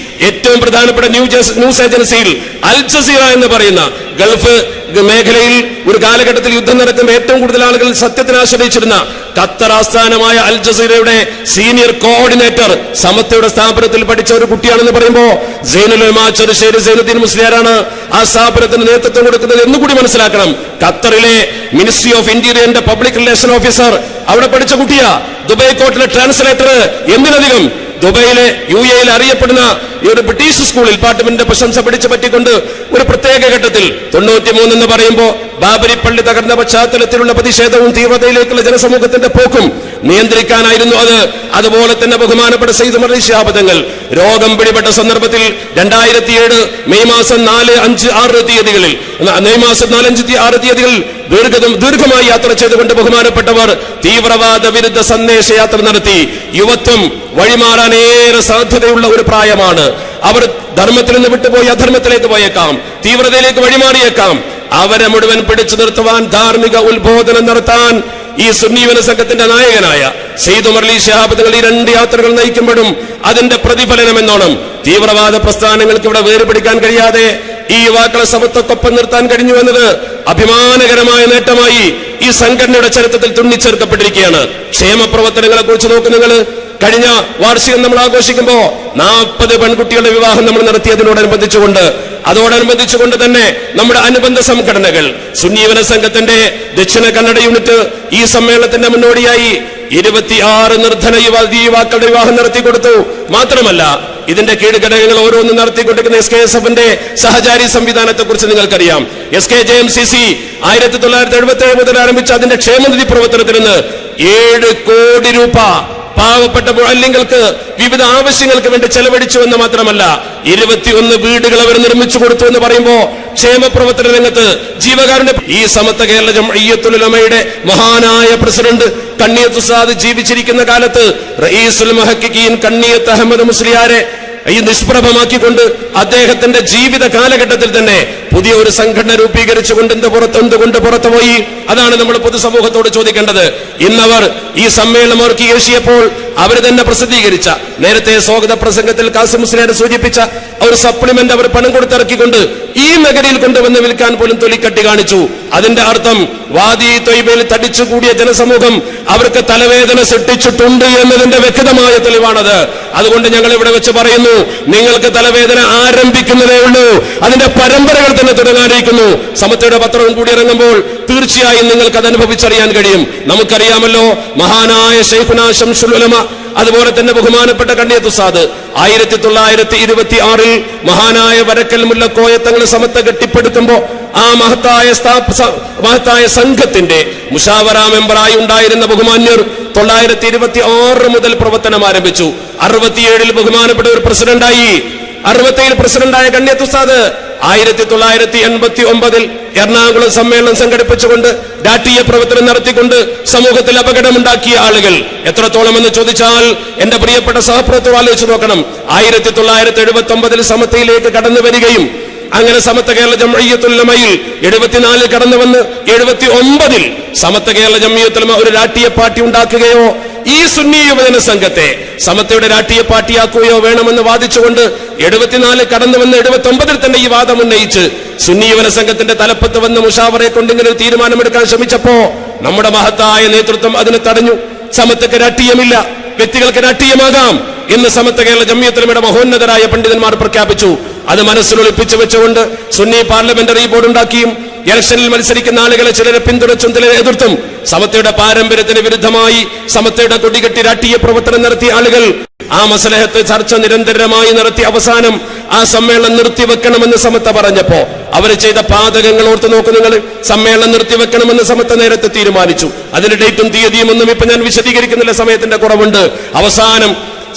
ഏറ്റവും പ്രധാനപ്പെട്ട ന്യൂസ് ഏജൻസിയിൽ അൽ ജസീറ എന്ന് പറയുന്ന ഗൾഫ് മേഖലയിൽ ഒരു കാലഘട്ടത്തിൽ യുദ്ധം നടക്കുമ്പോൾ ഏറ്റവും കൂടുതൽ ആളുകൾ സത്യത്തിന് ആശ്രയിച്ചിരുന്ന ഖത്തർ ആസ്ഥാനമായ അൽ ജസീറയുടെ സീനിയർ കോർഡിനേറ്റർ സമത്വയുടെ സ്ഥാപനത്തിൽ പഠിച്ച ഒരു കുട്ടിയാണെന്ന് പറയുമ്പോൾ സൈനുൽ ഉലമ ചെറുശ്ശേരി സൈനുദ്ദീൻ മുസ്ലിയാരാണ് ആ സ്ഥാപനത്തിന് നേതൃത്വം കൊടുക്കുന്നത് എന്നുകൂടി മനസ്സിലാക്കണം. ഖത്തറിലെ മിനിസ്ട്രി ഓഫ് ഇന്റീരിയറിന്റെ പബ്ലിക് റിലേഷൻ ഓഫീസർ അവിടെ പഠിച്ച കുട്ടിയാ. Dubai കോർട്ടിലെ translator. എന്തിനധികം ദുബൈയിലെ UAE-യിൽ അറിയപ്പെടുന്ന ഈ ഒരു ബ്രിട്ടീഷ് സ്കൂൾ ഡിപ്പാർട്ട്മെന്റിന്റെ പ്രശംസ പിടിച്ചു പറ്റിക്കൊണ്ട് ഒരു പ്രത്യേക ഘട്ടത്തിൽ 93 എന്ന് പറയുമ്പോൾ ബാബരി പള്ളി തകർന്ന പശ്ചാത്തലത്തിലുള്ള പ്രതിഷേധവും തീവ്രതയിലേക്കുള്ള ജനസമൂഹത്തിന്റെ പോക്കും നിയന്ത്രിക്കാനായിരുന്നു അത്. അതുപോലെ തന്നെ ബഹുമാനപ്പെട്ട സയ്യിദ് ഉമർ അലി ശിഹാബ് തങ്ങൾ രോഗം പിടിപെട്ട സന്ദർഭത്തിൽ 2007 മെയ് മാസം 4, 5, 6 തീയതികളിൽ ദീർഘമായി യാത്ര ചെയ്തുകൊണ്ട് ബഹുമാനപ്പെട്ടവർ തീവ്രവാദ വിരുദ്ധ സന്ദേശ യാത്ര നടത്തി. യുവത്വം വഴിമാറാൻ ഏറെ സാധ്യതയുള്ള ഒരു പ്രായമാണ്. അവർ ധർമ്മത്തിൽ നിന്ന് വിട്ടുപോയി അധർമ്മത്തിലേക്ക് പോയേക്കാം, തീവ്രതയിലേക്ക് വഴിമാറിയേക്കാം. അവരെ മുഴുവൻ പിടിച്ചു നിർത്തുവാൻ, ധാർമ്മിക ഉത്ബോധനം നടത്താൻ ഈ സുന്നി യുവജന സംഘത്തിന്റെ നായകനായ സയ്യിദ് ഉമർ അലി ശിഹാബ് തങ്ങൾ ഈ 2 യാത്രകൾ നയിക്കുമ്പോഴും അതിന്റെ പ്രതിഫലനം എന്നോണം തീവ്രവാദ പ്രസ്ഥാനങ്ങൾക്ക് ഇവിടെ വേർപിടിക്കാൻ കഴിയാതെ ഈ യുവാക്കളെ സമത്വക്കൊപ്പം നിർത്താൻ കഴിഞ്ഞു എന്നത് അഭിമാനകരമായ നേട്ടമായി ഈ സംഘടനയുടെ ചരിത്രത്തിൽ തുന്നിച്ചേർക്കപ്പെട്ടിരിക്കുകയാണ്. ക്ഷേമ പ്രവർത്തനങ്ങളെ കുറിച്ച് നോക്ക് നിങ്ങൾ. കഴിഞ്ഞ വാർഷികം നമ്മൾ ആഘോഷിക്കുമ്പോ 40 പെൺകുട്ടികളുടെ വിവാഹം നമ്മൾ അതോടനുബന്ധിച്ചുകൊണ്ട് തന്നെ നമ്മുടെ അനുബന്ധ സംഘടനകൾ സുന്നീവന സംഘത്തിന്റെ ദക്ഷിണ കന്നഡ യൂണിറ്റ് ഈ സമ്മേളനത്തിന്റെ മുന്നോടിയായി 26 നിർധന യുവാക്കളുടെ വിവാഹം നടത്തിക്കൊടുത്തു. മാത്രമല്ല ഇതിന്റെ കീഴ്ഘടകങ്ങൾ ഓരോന്നും നടത്തിക്കൊണ്ടിരിക്കുന്ന SKSF-ന്റെ സഹചാരി സംവിധാനത്തെ കുറിച്ച് നിങ്ങൾക്കറിയാം. SKJMCC 1977 മുതൽ ആരംഭിച്ച അതിന്റെ ക്ഷേമനിധി പ്രവർത്തനത്തിൽ നിന്ന് 7 കോടി രൂപ പാവപ്പെട്ട മുഅല്ലിങ്ങൾക്ക് വിവിധ ആവശ്യങ്ങൾക്ക് വേണ്ടി ചെലവഴിച്ചു എന്ന് മാത്രമല്ല 21 വീടുകൾ അവർ നിർമ്മിച്ചു കൊടുത്തു എന്ന് പറയുമ്പോ ക്ഷേമ പ്രവർത്തന രംഗത്ത് ജീവകാരുണ്യ ഈ സമത്വ കേരള ജംഇയ്യത്തുൽ ഉലമയുടെ മഹാനായ പ്രസിഡന്റ് കണ്ണിയത്ത് ഉസ്താദ് ജീവിച്ചിരിക്കുന്ന കാലത്ത് റഈസുൽ മുഹഖിഖീൻ കണ്ണിയത്ത് അഹമ്മദ് മുസ്ലിയാരെ ഈ നിഷ്പ്രഭമാക്കിക്കൊണ്ട് അദ്ദേഹത്തിന്റെ ജീവിത കാലഘട്ടത്തിൽ തന്നെ പുതിയ ഒരു സംഘടന രൂപീകരിച്ചുകൊണ്ട് എന്തുകൊണ്ട് പുറത്തുപോയി? അതാണ് നമ്മൾ പൊതുസമൂഹത്തോട് ചോദിക്കേണ്ടത്. ഇന്നവർ ഈ സമ്മേളനം അവർക്ക് ഏഷ്യപ്പോൾ അവർ തന്നെ പ്രസിദ്ധീകരിച്ച നേരത്തെ സ്വാഗത പ്രസംഗത്തിൽ കാസിം മുസ്ലിയാർ സൂചിപ്പിച്ച ഒരു സപ്ലിമെന്റ് അവർ പണം കൊടുത്തിറക്കിക്കൊണ്ട് ഈ മേഖലയിൽ കൊണ്ടുവന്ന് വിൽക്കാൻ പോലും തൊലിക്കട്ടി കാണിച്ചു. അതിന്റെ അർത്ഥം വാദി ത്വയ്ബയിൽ തടിച്ചുകൂടിയ ജനസമൂഹം അവർക്ക് തലവേദന സൃഷ്ടിച്ചിട്ടുണ്ട് എന്നതിന്റെ വ്യക്തമായ തെളിവാണത്. അതുകൊണ്ട് ഞങ്ങൾ ഇവിടെ വെച്ച് പറയുന്നു, നിങ്ങൾക്ക് തലവേദന ആരംഭിക്കുന്നതേ ഉള്ളൂ, അതിന്റെ പരമ്പരകൾ തന്നെ തുടങ്ങാനിരിക്കുന്നു. സമത്വയുടെ പത്രവും കൂടി ഇറങ്ങുമ്പോൾ തീർച്ചയായും നിങ്ങൾക്ക് അത് അനുഭവിച്ചറിയാൻ കഴിയും. നമുക്കറിയാമല്ലോ മഹാനായ ശൈഖുനാ ശംസുൽ ഉലമ അതുപോലെ തന്നെ ബഹുമാനപ്പെട്ട കണ്ണിയത്ത് ഉസ്താദ് 1926 മഹാനായ വരക്കൽ മുല്ലക്കോയ തങ്ങൾ സമത്വ കെട്ടിപ്പടുക്കുമ്പോ ആ മഹത്തായ സംഘത്തിന്റെ മുഷാവറ മെമ്പറായി ഉണ്ടായിരുന്ന ബഹുമാന്യർ 926 മുതൽ പ്രവർത്തനം ആരംഭിച്ചു. 67 ബഹുമാനപ്പെട്ട ഒരു പ്രസിഡന്റായി 67 പ്രസിഡന്റായ കണ്ണിയത്ത് ഉസ്താദ് 1989 എറണാകുളം സമ്മേളനം സംഘടിപ്പിച്ചുകൊണ്ട് രാഷ്ട്രീയ പ്രവർത്തനം നടത്തിക്കൊണ്ട് സമൂഹത്തിൽ അപകടമുണ്ടാക്കിയ ആളുകൾ എത്രത്തോളം എന്ന് ചോദിച്ചാൽ എന്റെ പ്രിയപ്പെട്ട സഹപ്രവർത്തകർ ആലോചിച്ച് നോക്കണം. 1979 സമത്വയിലേക്ക് കടന്നു വരികയും അങ്ങനെ സമത്വ കേരള ജംഇയ്യത്തുൽ ഉലമയിൽ 74 കടന്നു വന്ന് 79 സമത്വ കേരള ജംഇയ്യത്തുൽ ഉലമ ഒരു രാഷ്ട്രീയ പാർട്ടി ഉണ്ടാക്കുകയോ ഈ സുന്നി യുവജന സംഘത്തെ സമത്വയുടെ രാഷ്ട്രീയ പാർട്ടിയാക്കുകയോ വേണമെന്ന് വാദിച്ചുകൊണ്ട് 74 കടന്നു വന്ന് 79 തന്നെ ഈ വാദം ഉന്നയിച്ച് സുന്നി യുവന സംഘത്തിന്റെ തലപ്പത്ത് വന്ന് മുഷാവറയെ കൊണ്ട് ഇങ്ങനെ ഒരു തീരുമാനമെടുക്കാൻ ശ്രമിച്ചപ്പോ നമ്മുടെ മഹത്തായ നേതൃത്വം അതിനെ തടഞ്ഞു. സമത്വക്ക് രാഷ്ട്രീയമില്ല, വ്യക്തികൾക്ക് രാഷ്ട്രീയമാകാം എന്ന് സമത്വ കേരള ജംഇയ്യത്തുൽ ഉലമയുടെ മഹോന്നതരായ പണ്ഡിതന്മാർ പ്രഖ്യാപിച്ചു. അത് മനസ്സിൽ ഒളിപ്പിച്ചു വെച്ചുകൊണ്ട് സുന്നി പാർലമെന്ററി ബോർഡ് ഉണ്ടാക്കിയും ഇലക്ഷനിൽ മത്സരിക്കുന്ന ആളുകളെ ചിലരെ പിന്തുണച്ചും ചിലരെ എതിർത്തും സമത്വയുടെ പാരമ്പര്യത്തിന് വിരുദ്ധമായി സമത്വയുടെ കൊടികെട്ടി രാഷ്ട്രീയ പ്രവർത്തനം നടത്തിയ ആളുകൾ ആ മസലഹത്ത് ചർച്ച നിരന്തരമായി നടത്തി അവസാനം ആ സമ്മേളനം നിർത്തിവെക്കണമെന്ന് സമത്വ പറഞ്ഞപ്പോ അവർ ചെയ്ത പാതകങ്ങൾ ഓർത്ത് നോക്ക് നിങ്ങൾ. സമ്മേളനം നിർത്തിവെക്കണമെന്ന് സമത്വ നേരത്തെ തീരുമാനിച്ചു. അതിന്റെ ഡേറ്റും തീയതിയും ഒന്നും ഇപ്പൊ ഞാൻ വിശദീകരിക്കുന്നില്ല, സമയത്തിന്റെ കുറവുണ്ട്. അവസാനം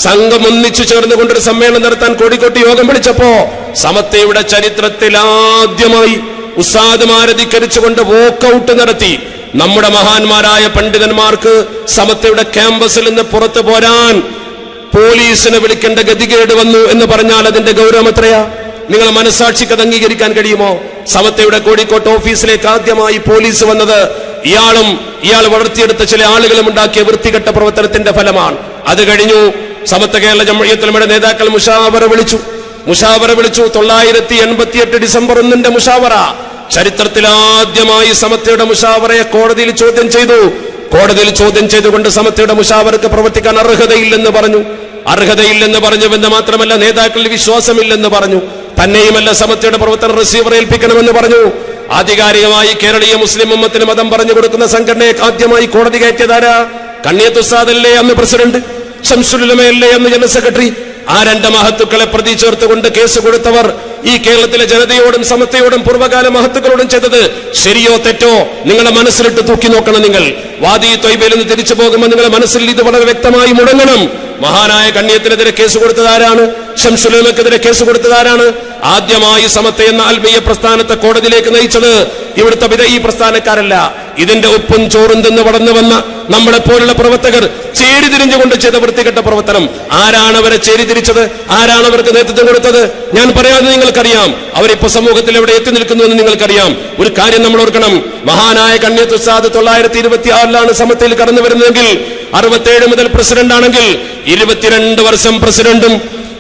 സംഘം ഒന്നിച്ചു ചേർന്നുകൊണ്ടൊരു സമ്മേളനം നടത്താൻ കോഴിക്കോട്ട് യോഗം വിളിച്ചപ്പോ സമത്വയുടെ ചരിത്രത്തിൽ ആദ്യമായി ഉസ്താദുമാരെ ധിക്കരിച്ചുകൊണ്ട് വോക്കൌട്ട് നടത്തി. നമ്മുടെ മഹാന്മാരായ പണ്ഡിതന്മാർക്ക് സമത്വയുടെ ക്യാമ്പസിൽ നിന്ന് പുറത്തു പോരാൻ പോലീസിനെ വിളിക്കേണ്ട ഗതികേട് വന്നു എന്ന് പറഞ്ഞാൽ അതിന്റെ ഗൗരവം എത്രയാ? നിങ്ങൾ മനസ്സാക്ഷിക്ക് അത് അംഗീകരിക്കാൻ കഴിയുമോ? സമത്വയുടെ കോഴിക്കോട്ട് ഓഫീസിലേക്ക് ആദ്യമായി പോലീസ് വന്നത് ഇയാൾ വളർത്തിയെടുത്ത ചില ആളുകളും ഉണ്ടാക്കിയ വൃത്തികെട്ട പ്രവർത്തനത്തിന്റെ ഫലമാണ്. അത് കഴിഞ്ഞു സമത്വ കേരള ജംഇയ്യത്തുൽ ഉലമയുടെ നേതാക്കൾ മുഷാവറ വിളിച്ചു. 988 ഡിസംബർ 1 മുഷാവറ. ചരിത്രത്തിൽ ആദ്യമായി സമത്വയുടെ മുഷാവറയെ കോടതിയിൽ ചോദ്യം ചെയ്തു. കോടതിയിൽ ചോദ്യം ചെയ്തുകൊണ്ട് സമത്വയുടെ മുഷാവറക്ക് പ്രവർത്തിക്കാൻ അർഹതയില്ലെന്ന് പറഞ്ഞുവെന്ന് മാത്രമല്ല നേതാക്കളിൽ വിശ്വാസമില്ലെന്ന് പറഞ്ഞു. തന്നെയുമല്ല സമത്വയുടെ പ്രവർത്തനം റിസീവർ ഏൽപ്പിക്കണമെന്ന് പറഞ്ഞു. ആധികാരികമായി കേരളീയ മുസ്ലിം ഉമ്മത്തിന് മതം പറഞ്ഞു കൊടുക്കുന്ന സംഘടനയെ ആദ്യമായി കോടതി കയറ്റിയതാരാ? കണ്ണിയത്ത് ഉസ്താദല്ലേ അന്ന് പ്രസിഡന്റ്, ശംസുൽ ഉലമയല്ലേ അന്ന് ജനറൽ സെക്രട്ടറി. ആ രണ്ട് മഹത്തുക്കളെ പ്രതി ചേർത്തുകൊണ്ട് കേസ് കൊടുത്തവർ ഈ കേരളത്തിലെ ജനതയോടും സമത്വയോടും പൂർവ്വകാല മഹത്തുക്കളോടും ചെയ്തത് ശരിയോ തെറ്റോ നിങ്ങളുടെ മനസ്സിലിട്ട് തൂക്കി നോക്കണം. നിങ്ങൾ വാദി ത്വയ്ബയിൽ നിന്ന് തിരിച്ചു പോകുമ്പോൾ നിങ്ങളുടെ മനസ്സിൽ ഇത് വളരെ വ്യക്തമായി മുടങ്ങണം. മഹാനായ കണ്ണിയത്തിനെതിരെ കേസ് കൊടുത്തതാരാണ്? ശംസുൽ ഉലമക്കെതിരെ കേസ് കൊടുത്തതാരാണ്? ആദ്യമായി സമത്വ എന്ന ആത്മീയ പ്രസ്ഥാനത്തെ കോടതിയിലേക്ക് നയിച്ചത് ഇവിടുത്തെ വിദഈ പ്രസ്ഥാനക്കാരല്ല. ഇതിന്റെ ഉപ്പും ചോറും തിന്ന് വളർന്നു വന്ന നമ്മളെ പോലുള്ള പ്രവർത്തകർ ചേരിതിരിഞ്ഞുകൊണ്ട് ചെയ്ത വൃത്തികെട്ട പ്രവർത്തനം. ആരാണ് അവരെ ചേരിതിരിച്ചത്? ആരാണ് അവർക്ക് നേതൃത്വം കൊടുത്തത്? ഞാൻ പറയാതെ നിങ്ങൾക്കറിയാം. അവരിപ്പോ സമൂഹത്തിൽ എവിടെ എത്തി നിൽക്കുന്നു എന്ന് നിങ്ങൾക്കറിയാം. ഒരു കാര്യം നമ്മൾ ഓർക്കണം. മഹാനായ കണ്ണിയത്ത് ഉസ്താദ് 926 സമത്വയിൽ കടന്നു വരുന്നതെങ്കിൽ 67 മുതൽ പ്രസിഡന്റ് ആണെങ്കിൽ 22 വർഷം പ്രസിഡന്റും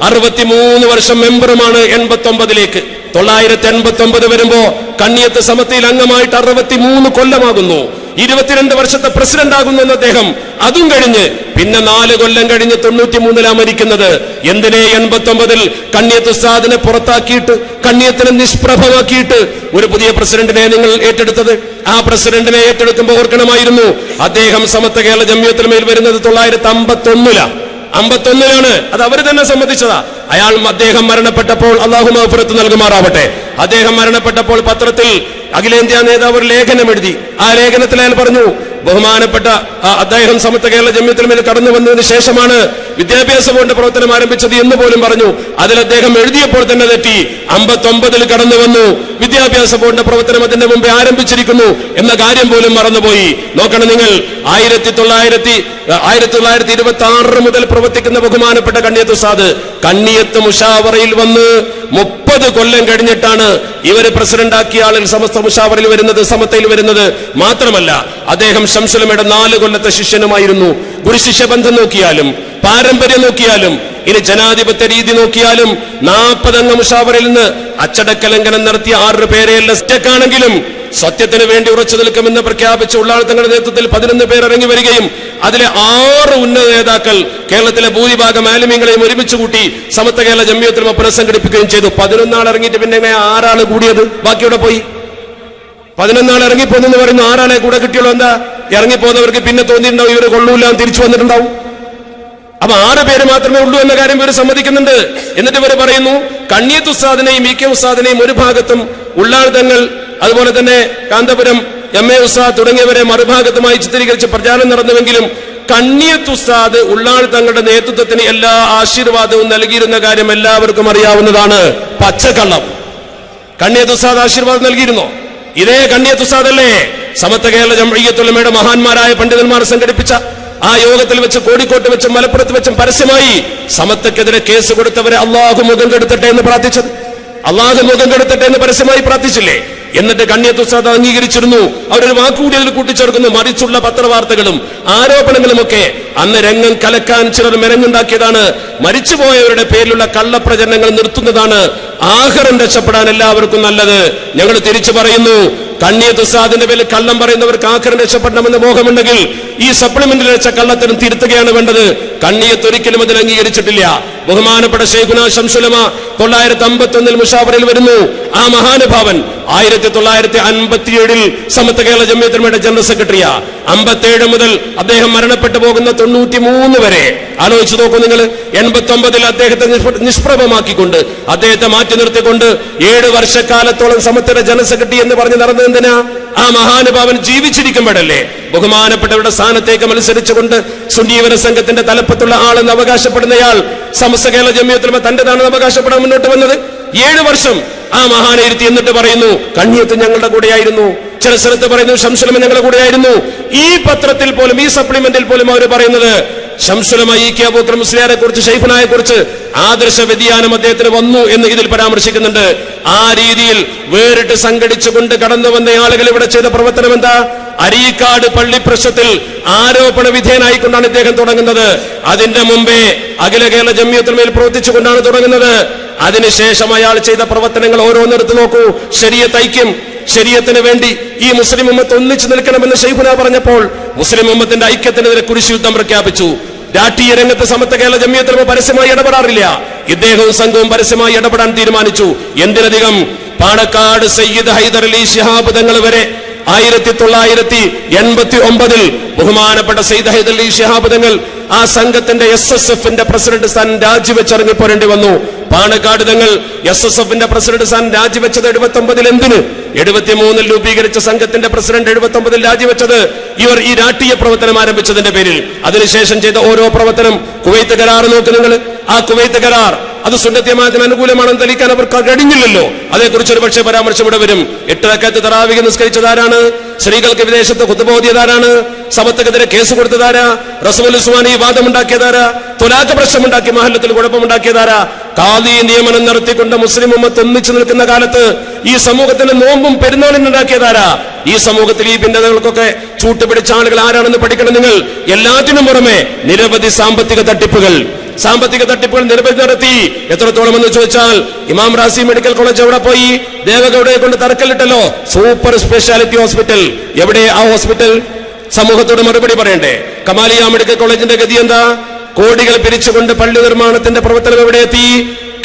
63 വർഷം മെമ്പറുമാണ്. 89ലേക്ക് 989 വരുമ്പോ കണ്ണിയത്ത് സമത്തിയിൽ അംഗമായിട്ട് 63 കൊല്ലമാകുന്നു. 22 വർഷത്തെ പ്രസിഡന്റ് ആകുന്നു എന്ന് അദ്ദേഹം. അതും കഴിഞ്ഞ് പിന്നെ 4 കൊല്ലം കഴിഞ്ഞ് 93ലാണ് മരിക്കുന്നത്. എന്തിനെ 89-ൽ കണ്ണിയത്ത് ഉസ്താദിനെ പുറത്താക്കിയിട്ട് കണ്ണിയത്തിനെ നിഷ്പ്രഭമാക്കിയിട്ട് ഒരു പുതിയ പ്രസിഡന്റിനെ നിങ്ങൾ ഏറ്റെടുത്തത്? ആ പ്രസിഡന്റിനെ ഏറ്റെടുക്കുമ്പോൾ ഓർക്കണമായിരുന്നു, അദ്ദേഹം സമത്വ കേരള ജംഇയ്യത്തുൽ ഉലമയിൽ വരുന്നത് 951-ലാണ്. 51-ലാണ്. അത് അവർ തന്നെ സമ്മതിച്ചതാ. അദ്ദേഹം മരണപ്പെട്ടപ്പോൾ അല്ലാഹു മഗ്ഫിറത്ത് നൽകുമാറാവട്ടെ, അദ്ദേഹം മരണപ്പെട്ടപ്പോൾ പത്രത്തിൽ അഖിലേന്ത്യാ നേതാവ് ഒരു ലേഖനം എഴുതി. ആ ലേഖനത്തിൽ അയാൾ പറഞ്ഞു, ബഹുമാനപ്പെട്ട അദ്ദേഹം സമത്വ കേരള ജംഇയ്യത്തുൽ ഉലമയിൽ കടന്നു വന്നതിന് ശേഷമാണ് വിദ്യാഭ്യാസ ബോർഡിന്റെ പ്രവർത്തനം ആരംഭിച്ചത് എന്ന് പോലും പറഞ്ഞു. അതിൽ അദ്ദേഹം എഴുതിയപ്പോൾ തന്നെ തെറ്റി. 59-ൽ കടന്നു വന്നു, വിദ്യാഭ്യാസ ബോർഡിന്റെ പ്രവർത്തനം അതിന്റെ മുമ്പേ ആരംഭിച്ചിരിക്കുന്നു എന്ന കാര്യം പോലും മറന്നുപോയി. നോക്കണം നിങ്ങൾ, 1926 മുതൽ പ്രവർത്തിക്കുന്ന ബഹുമാനപ്പെട്ട കണ്ണിയത്ത് ഉസ്താദ് കണ്ണിയത്ത് മുഷാവറയിൽ വന്ന് 30 കൊല്ലം കഴിഞ്ഞിട്ടാണ് ഇവര് പ്രസിഡന്റാക്കിയ ആളിൽ സമസ്ത മുഷാവറയിൽ വരുന്നത്, സമത്തയിൽ വരുന്നത്. മാത്രമല്ല അദ്ദേഹം ശംസുൽ ഉലമയുടെ 4 കൊല്ലത്തെ ശിഷ്യനുമായിരുന്നു. ഗുരുശിഷ്യ ബന്ധം നോക്കിയാലും പാരമ്പര്യം നോക്കിയാലും ഇനി ജനാധിപത്യ രീതി നോക്കിയാലും 40 അംഗ മുഷാവറയിൽ നിന്ന് അച്ചടക്ക ലംഘനം നടത്തിയ 6 പേരെയല്ല സ്റ്റേക്കാണെങ്കിലും സത്യത്തിന് വേണ്ടി ഉറച്ചു നിൽക്കുമെന്ന് പ്രഖ്യാപിച്ച ഉള്ളാൾ തങ്ങളുടെ നേതൃത്വത്തിൽ 11 പേർ ഇറങ്ങി വരികയും അതിലെ 6 ഉന്നത നേതാക്കൾ കേരളത്തിലെ ഭൂരിഭാഗം ആലിമീങ്ങളെയും ഒരുമിച്ച് കൂട്ടി സമത്വ കേരള ജംഇയ്യത്തുൽ ഉലമ പുനഃസംഘടിപ്പിക്കുകയും ചെയ്തു. 11 ആൾ ഇറങ്ങിയിട്ട് പിന്നെ 6 ആള് കൂടിയത്? ബാക്കിയോടെ പോയി. 11 ആൾ ഇറങ്ങിപ്പോന്നെന്ന് പറയുന്നു, 6 ആളെ കൂടെ കിട്ടിയുള്ളൂ. എന്താ ഇറങ്ങിപ്പോന്നവർക്ക് പിന്നെ തോന്നിയിട്ടുണ്ടാവും ഇവര് കൊള്ളൂല, തിരിച്ചു വന്നിട്ടുണ്ടാവും. അപ്പൊ 6 പേര് മാത്രമേ ഉള്ളൂ എന്ന കാര്യം ഇവർ സമ്മതിക്കുന്നുണ്ട്. എന്നിട്ട് ഇവർ പറയുന്നു, കണ്ണിയത്ത് ഉസ്താദിനെയും ഇ കെ ഉസ്താദിനെയും ഒരു ഭാഗത്തും ഉള്ളാൾ തങ്ങൾ അതുപോലെ തന്നെ കാന്തപുരം MA ഉസ്താദ് തുടങ്ങിയവരെ മറുഭാഗത്തുമായി ചിത്രീകരിച്ച് പ്രചാരണം നടന്നുവെങ്കിലും കണ്ണിയത്ത് ഉസ്താദ് ഉള്ളാൾ തങ്ങളുടെ നേതൃത്വത്തിന് എല്ലാ ആശീർവാദവും നൽകിയിരുന്ന കാര്യം എല്ലാവർക്കും അറിയാവുന്നതാണ്. പച്ചക്കള്ളം. കണ്ണിയത്ത് ഉസ്താദ് ആശീർവാദം നൽകിയിരുന്നോ? ഇതേ കണ്ണിയത്ത് ഉസ്താദല്ലേ സമത്വ കേരള ജംഇയ്യത്തുൽ ഉലമയുടെ മഹാന്മാരായ പണ്ഡിതന്മാർ സംഘടിപ്പിച്ച ആ യോഗത്തിൽ വെച്ച് കോഴിക്കോട്ട് വെച്ചും മലപ്പുറത്ത് വെച്ചും പരസ്യമായി സമത്വക്കെതിരെ കേസ് കൊടുത്തവരെ അള്ളാഹു മുഖം കെടുത്തട്ടെ എന്ന് പ്രാർത്ഥിച്ചത്? അള്ളാഹു മുഖം കെടുത്തട്ടെ എന്ന് പരസ്യമായി പ്രാർത്ഥിച്ചില്ലേ? എന്നിട്ട് കണ്ണിയത്ത് ഉസ്താദ് അംഗീകരിച്ചിരുന്നു. അവരൊരു വാക്കുകൂടി അതിൽ കൂട്ടിച്ചേർക്കുന്നു. മറിച്ചുള്ള പത്രവാർത്തകളും ആരോപണങ്ങളും ഒക്കെ അന്ന് രംഗം കലക്കാൻ ചിലർ മെനഞ്ഞുണ്ടാക്കിയതാണ്. മരിച്ചുപോയവരുടെ പേരിലുള്ള കള്ളപ്രചരണങ്ങൾ നിർത്തുന്നതാണ് ആഖിറം രക്ഷപ്പെടാൻ എല്ലാവർക്കും നല്ലത്. ഞങ്ങൾ തിരിച്ചു പറയുന്നു, കണ്ണിയത്ത് ഉസ്താദിന്റെ പേരിൽ കള്ളം പറയുന്നവർക്ക് ആഖിറം രക്ഷപ്പെടണമെന്ന് മോഹമുണ്ടെങ്കിൽ ഈ സപ്ലിമെന്റിൽ വെച്ച കള്ളത്തിനും തിരുത്തുകയാണ് വേണ്ടത്. കണ്ണിയത്ത് ഒരിക്കലും അതിൽ അംഗീകരിച്ചിട്ടില്ല. ബഹുമാനപ്പെട്ട ശൈഖുനാ ശംസുൽ ഉലമ 951-ൽ മുഷാവറയിൽ വരുന്നു. ആ മഹാനുഭാവൻ 1957-ൽ സമത്വ കേരള ജംഇയ്യത്തുൽ ഉലമയുടെ ജനറൽ സെക്രട്ടറിയാ. 57 മുതൽ അദ്ദേഹം മരണപ്പെട്ടു പോകുന്ന 93 വരെ ആലോചിച്ചു നോക്കൂ നിങ്ങൾ. 89-ൽ അദ്ദേഹത്തെ നിഷ്പ്രഭമാക്കിക്കൊണ്ട് അദ്ദേഹത്തെ മാറ്റി നിർത്തിക്കൊണ്ട് 7 വർഷക്കാലത്തോളം സമത്വയുടെ ജനറൽ സെക്രട്ടറി എന്ന് പറഞ്ഞ് നടന്നതെന്തിനാ? ആ മഹാനുഭാവൻ ജീവിച്ചിരിക്കുമ്പോഴല്ലേ ബഹുമാനപ്പെട്ടവരുടെ സ്ഥാനത്തേക്ക് മത്സരിച്ചുകൊണ്ട് സുന്നീവര സംഘത്തിന്റെ തലപ്പത്തുള്ള ആളെന്ന് അവകാശപ്പെടുന്നയാൾ സമസ്ത കേരള ജംഇയ്യത്തുൽ ഉലമ തന്റേതാണെന്ന് അവകാശപ്പെടാൻ മുന്നോട്ട് വന്നത്? 7 വർഷം ആ മഹാനെ ഇരുത്തി. എന്നിട്ട് പറയുന്നു കണ്ണിയത്ത് ഞങ്ങളുടെ കൂടെയായിരുന്നു. ചില സ്ഥലത്ത് പറയുന്നു ശംസുൽ ഉലമ ഞങ്ങളുടെ കൂടെയായിരുന്നു. ഈ പത്രത്തിൽ പോലും ഈ സപ്ലിമെന്റിൽ പോലും അവർ പറയുന്നത് ശംസുൽ ഉലമ ഇ കെ അബൂബക്കർ മുസ്ലിയാരെ കുറിച്ച് ശൈഖുനായെ കുറിച്ച് ആദർശ വ്യതിയാനം അദ്ദേഹത്തിന് വന്നു എന്ന് ഇതിൽ പരാമർശിക്കുന്നുണ്ട്. ആ രീതിയിൽ വേറിട്ട് സംഘടിച്ചുകൊണ്ട് കടന്നു വന്ന ആളുകൾ ഇവിടെ ചെയ്ത പ്രവർത്തനം എന്താ? അരീക്കാട് പള്ളി പ്രശ്നത്തിൽ ആരോപണ വിധേയനായിക്കൊണ്ടാണ് ഇദ്ദേഹം തുടങ്ങുന്നത്. അതിന്റെ മുമ്പേ അഖില കേരള ജംഇയ്യത്തുൽ ഉലമയിൽ പ്രവർത്തിച്ചുകൊണ്ടാണ് തുടങ്ങുന്നത്. അതിനുശേഷം അയാൾ ചെയ്ത പ്രവർത്തനങ്ങൾ ഓരോന്നെടുത്ത് നോക്കൂ. ശരീഅത്ത് ഐക്യം, ശരീഅത്തിന് വേണ്ടി ഈ മുസ്ലിം ഉമ്മത്ത് ഒന്നിച്ചു നിൽക്കണമെന്ന് ശൈഖുനാ പറഞ്ഞപ്പോൾ മുസ്ലിം ഉമ്മത്തിന്റെ ഐക്യത്തിനെതിരെ കുരിശ് യുദ്ധം പ്രഖ്യാപിച്ചു. രാഷ്ട്രീയ രംഗത്ത് സമത്വ കേരള ജംഇയ്യത്തുൽ ഉലമ പരസ്യമായി ഇടപെടാറില്ല. ഇദ്ദേഹവും സംഘവും പരസ്യമായി ഇടപെടാൻ തീരുമാനിച്ചു. എന്തിനധികം പാണക്കാട് സയ്യിദ് ഹൈദർ അലി ശിഹാബ് തങ്ങൾ വരെ 1989-ൽ ബഹുമാനപ്പെട്ട സയ്യിദ് ഹൈദർ അലി ശിഹാബ് തങ്ങൾ ആ സംഘത്തിന്റെ SSF-ന്റെ പ്രസിഡന്റ് സ്ഥാനം രാജിവെച്ചിറങ്ങിപ്പോരേണ്ടി വന്നു. പാണക്കാട് തങ്ങൾ SSF-ന്റെ പ്രസിഡന്റ് സ്ഥാനം രാജിവെച്ചത് 79-ൽ എന്തിന്? 73-ൽ രൂപീകരിച്ച സംഘത്തിന്റെ പ്രസിഡന്റ് 79-ൽ രാജിവെച്ചത് ഇവർ ഈ രാഷ്ട്രീയ പ്രവർത്തനം ആരംഭിച്ചതിന്റെ പേരിൽ. അതിനുശേഷം ചെയ്ത ഓരോ പ്രവർത്തനം, കുവൈത്ത് കരാർ നോക്ക് നിങ്ങൾ. ആ കുവൈത്ത് കരാർ അത് സുന്നത്ത് ജമാഅത്തിന് അനുകൂലമാണെന്ന് തെളിയിക്കാൻ അവർക്ക് കഴിഞ്ഞില്ലല്ലോ. അതേക്കുറിച്ച് ഒരു പക്ഷേ പരാമർശം ഇവിടെ വരും. 8 റക്അത്ത് തറാവീഹ് നിസ്കരിച്ചതാരാണ്? സ്ത്രീകൾക്ക് വിദേശത്ത് ഖുത്ബ ഓതിയതാരാണ്? സമത്വക്കെതിരെ കേസ് കൊടുത്തതാരാ? റസൂൽ ഉസ്മാനി വാദമുണ്ടാക്കിയതാരാ? തുലാഖ് പ്രശ്നമുണ്ടാക്കി മഹല്ലത്തിൽ കുഴപ്പമുണ്ടാക്കിയതാരാ? ഖാദി നിയമനം നടത്തിക്കൊണ്ട് മുസ്ലിം ഉമ്മത്ത് ഒന്നിച്ചു നിൽക്കുന്ന കാലത്ത് ഈ സമൂഹത്തിന് നോമ്പും പെരുന്നാളിനുണ്ടാക്കിയതാരാ? ഈ സമൂഹത്തിൽ ഈ ഭിന്നതകൾക്കൊക്കെ ചൂട്ടുപിടിച്ച ആളുകൾ ആരാണെന്ന് പഠിക്കണം നിങ്ങൾ. എല്ലാറ്റിനും പുറമെ നിരവധി സാമ്പത്തിക തട്ടിപ്പുകൾ, സാമ്പത്തിക തട്ടിപ്പുകൾ നിരവധി നടത്തി. എത്രത്തോളം എന്ന് ചോദിച്ചാൽ ഇമാം റാസി മെഡിക്കൽ കോളേജ് എവിടെ പോയി? ദേവഗൌഡയെ കൊണ്ട് തറക്കല്ലിട്ടല്ലോ. സൂപ്പർ സ്പെഷ്യാലിറ്റി ഹോസ്പിറ്റൽ എവിടെ? ആ ഹോസ്പിറ്റൽ സമൂഹത്തോട് മറുപടി പറയണ്ടേ? കമാലിയ മെഡിക്കൽ കോളേജിന്റെ ഗതി എന്താ? കോടികൾ പിരിച്ചുകൊണ്ട് പള്ളി നിർമ്മാണത്തിന്റെ പ്രവർത്തനം എവിടെ എത്തി?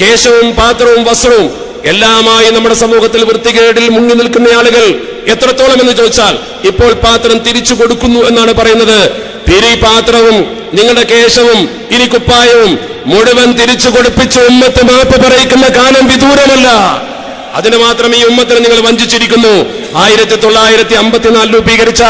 കേശവും പാത്രവും വസ്ത്രവും എല്ലാമായി നമ്മുടെ സമൂഹത്തിൽ വൃത്തികേടിൽ മുങ്ങി നിൽക്കുന്ന ആളുകൾ എത്രത്തോളം എന്ന് ചോദിച്ചാൽ ഇപ്പോൾ പാത്രം തിരിച്ചു കൊടുക്കുന്നു എന്നാണ് പറയുന്നത്. പിരി പാത്രവും നിങ്ങളുടെ കേശവും ഇനി കുപ്പായവും മുഴുവൻ തിരിച്ചു കൊടുപ്പിച്ച് ഉമ്മത്ത് മാപ്പ് പറയിക്കുന്ന കാലം വിദൂരമല്ല. അതിന് മാത്രം ഈ ഉമ്മത്തിനെ നിങ്ങൾ വഞ്ചിച്ചിരിക്കുന്നു. 1954 രൂപീകരിച്ച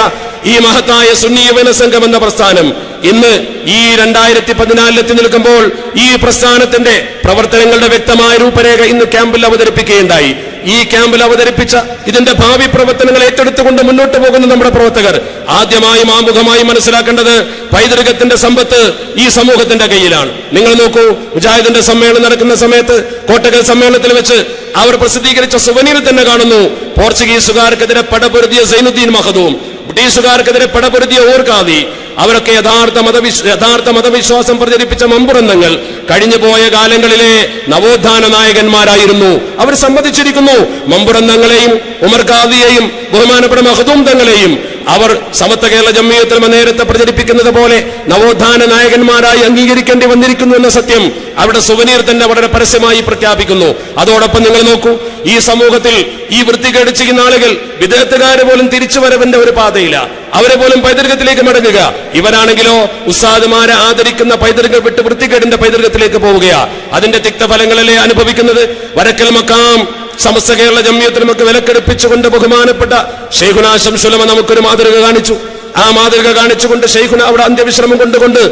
ഈ മഹത്തായ സുന്നി യുവന സംഘം എന്ന പ്രസ്ഥാനം ഇന്ന് ഈ 2014 എത്തി നിൽക്കുമ്പോൾ ഈ പ്രസ്ഥാനത്തിന്റെ പ്രവർത്തനങ്ങളുടെ വ്യക്തമായ രൂപരേഖ ഇന്ന് ക്യാമ്പിൽ അവതരിപ്പിക്കുകയുണ്ടായി. ഈ ക്യാമ്പിൽ അവതരിപ്പിച്ച ഇതിന്റെ ഭാവി പ്രവർത്തനങ്ങൾ ഏറ്റെടുത്തുകൊണ്ട് മുന്നോട്ട് പോകുന്ന നമ്മുടെ പ്രവർത്തകർ ആദ്യമായും ആമുഖമായി മനസ്സിലാക്കേണ്ടത് പൈതൃകത്തിന്റെ സമ്പത്ത് ഈ സമൂഹത്തിന്റെ കയ്യിലാണ്. നിങ്ങൾ നോക്കൂ, മുജാഹിദിന്റെ സമ്മേളനം നടക്കുന്ന സമയത്ത് കോട്ടക്കൽ സമ്മേളനത്തിൽ വെച്ച് അവർ പ്രസിദ്ധീകരിച്ച സുവനീറിൽ തന്നെ കാണുന്നു പോർച്ചുഗീസുകാർക്കെതിരെ പടപൊരുതിയ സൈനുദ്ദീൻ മഹദൂം, ബ്രിട്ടീഷുകാർക്കെതിരെ പടപൊരുതിയ ഊർഖാദി, അവരൊക്കെ യഥാർത്ഥ മതവിശ്വാസം പ്രചരിപ്പിച്ച മമ്പുറന്തങ്ങൾ കഴിഞ്ഞുപോയ കാലങ്ങളിലെ നവോത്ഥാന നായകന്മാരായിരുന്നു. അവർ സമ്മതിച്ചിരിക്കുന്നു. മമ്പുറന്തങ്ങളെയും ഉമർ ഖാദിയെയും ബഹുമാനപ്പെട്ട മഖ്ദൂം തങ്ങളെയും അവർ സമത്വ കേരള ജംഇയ്യത്തുൽ ഉലമ നേരത്തെ പ്രചരിപ്പിക്കുന്നത് പോലെ നവോത്ഥാന നായകന്മാരായി അംഗീകരിക്കേണ്ടി വന്നിരിക്കുന്നു എന്ന സത്യം അവരുടെ സുവനീർ തന്നെ വളരെ പരസ്യമായി പ്രഖ്യാപിക്കുന്നു. അതോടൊപ്പം നിങ്ങൾ നോക്കൂ, ഈ സമൂഹത്തിൽ ഈ വൃത്തികേട് ചെയ്യുന്ന ആളുകൾ വിദേഹത്തുകാരെ പോലും തിരിച്ചുവരവിന്റെ ഒരു പാതയില്ല. അവരെ പോലും പൈതൃകത്തിലേക്ക് മടങ്ങുക. ഇവരാണെങ്കിലോ ഉസ്താദുമാരെ ആദരിക്കുന്ന പൈതൃകം വിട്ട് വൃത്തികേടിന്റെ പൈതൃകത്തിലേക്ക് പോവുകയാ. അതിന്റെ തിക്തഫലങ്ങളല്ലേ അനുഭവിക്കുന്നത്? വരക്കൽ മക്കാം സമസ്ത കേരള ജംഇയ്യത്തുൽ ഉലമക്ക് വിലക്കെടുപ്പിച്ചുകൊണ്ട് ബഹുമാനപ്പെട്ട ശൈഖുനാ ശംസുൽ ഉലമ നമുക്കൊരു മാതൃക കാണിച്ചു. ആ മാതൃക കാണിച്ചുകൊണ്ട് ശൈഖുന അവിടെ അന്ത്യവിശ്രമം കൊണ്ടുകൊണ്ട്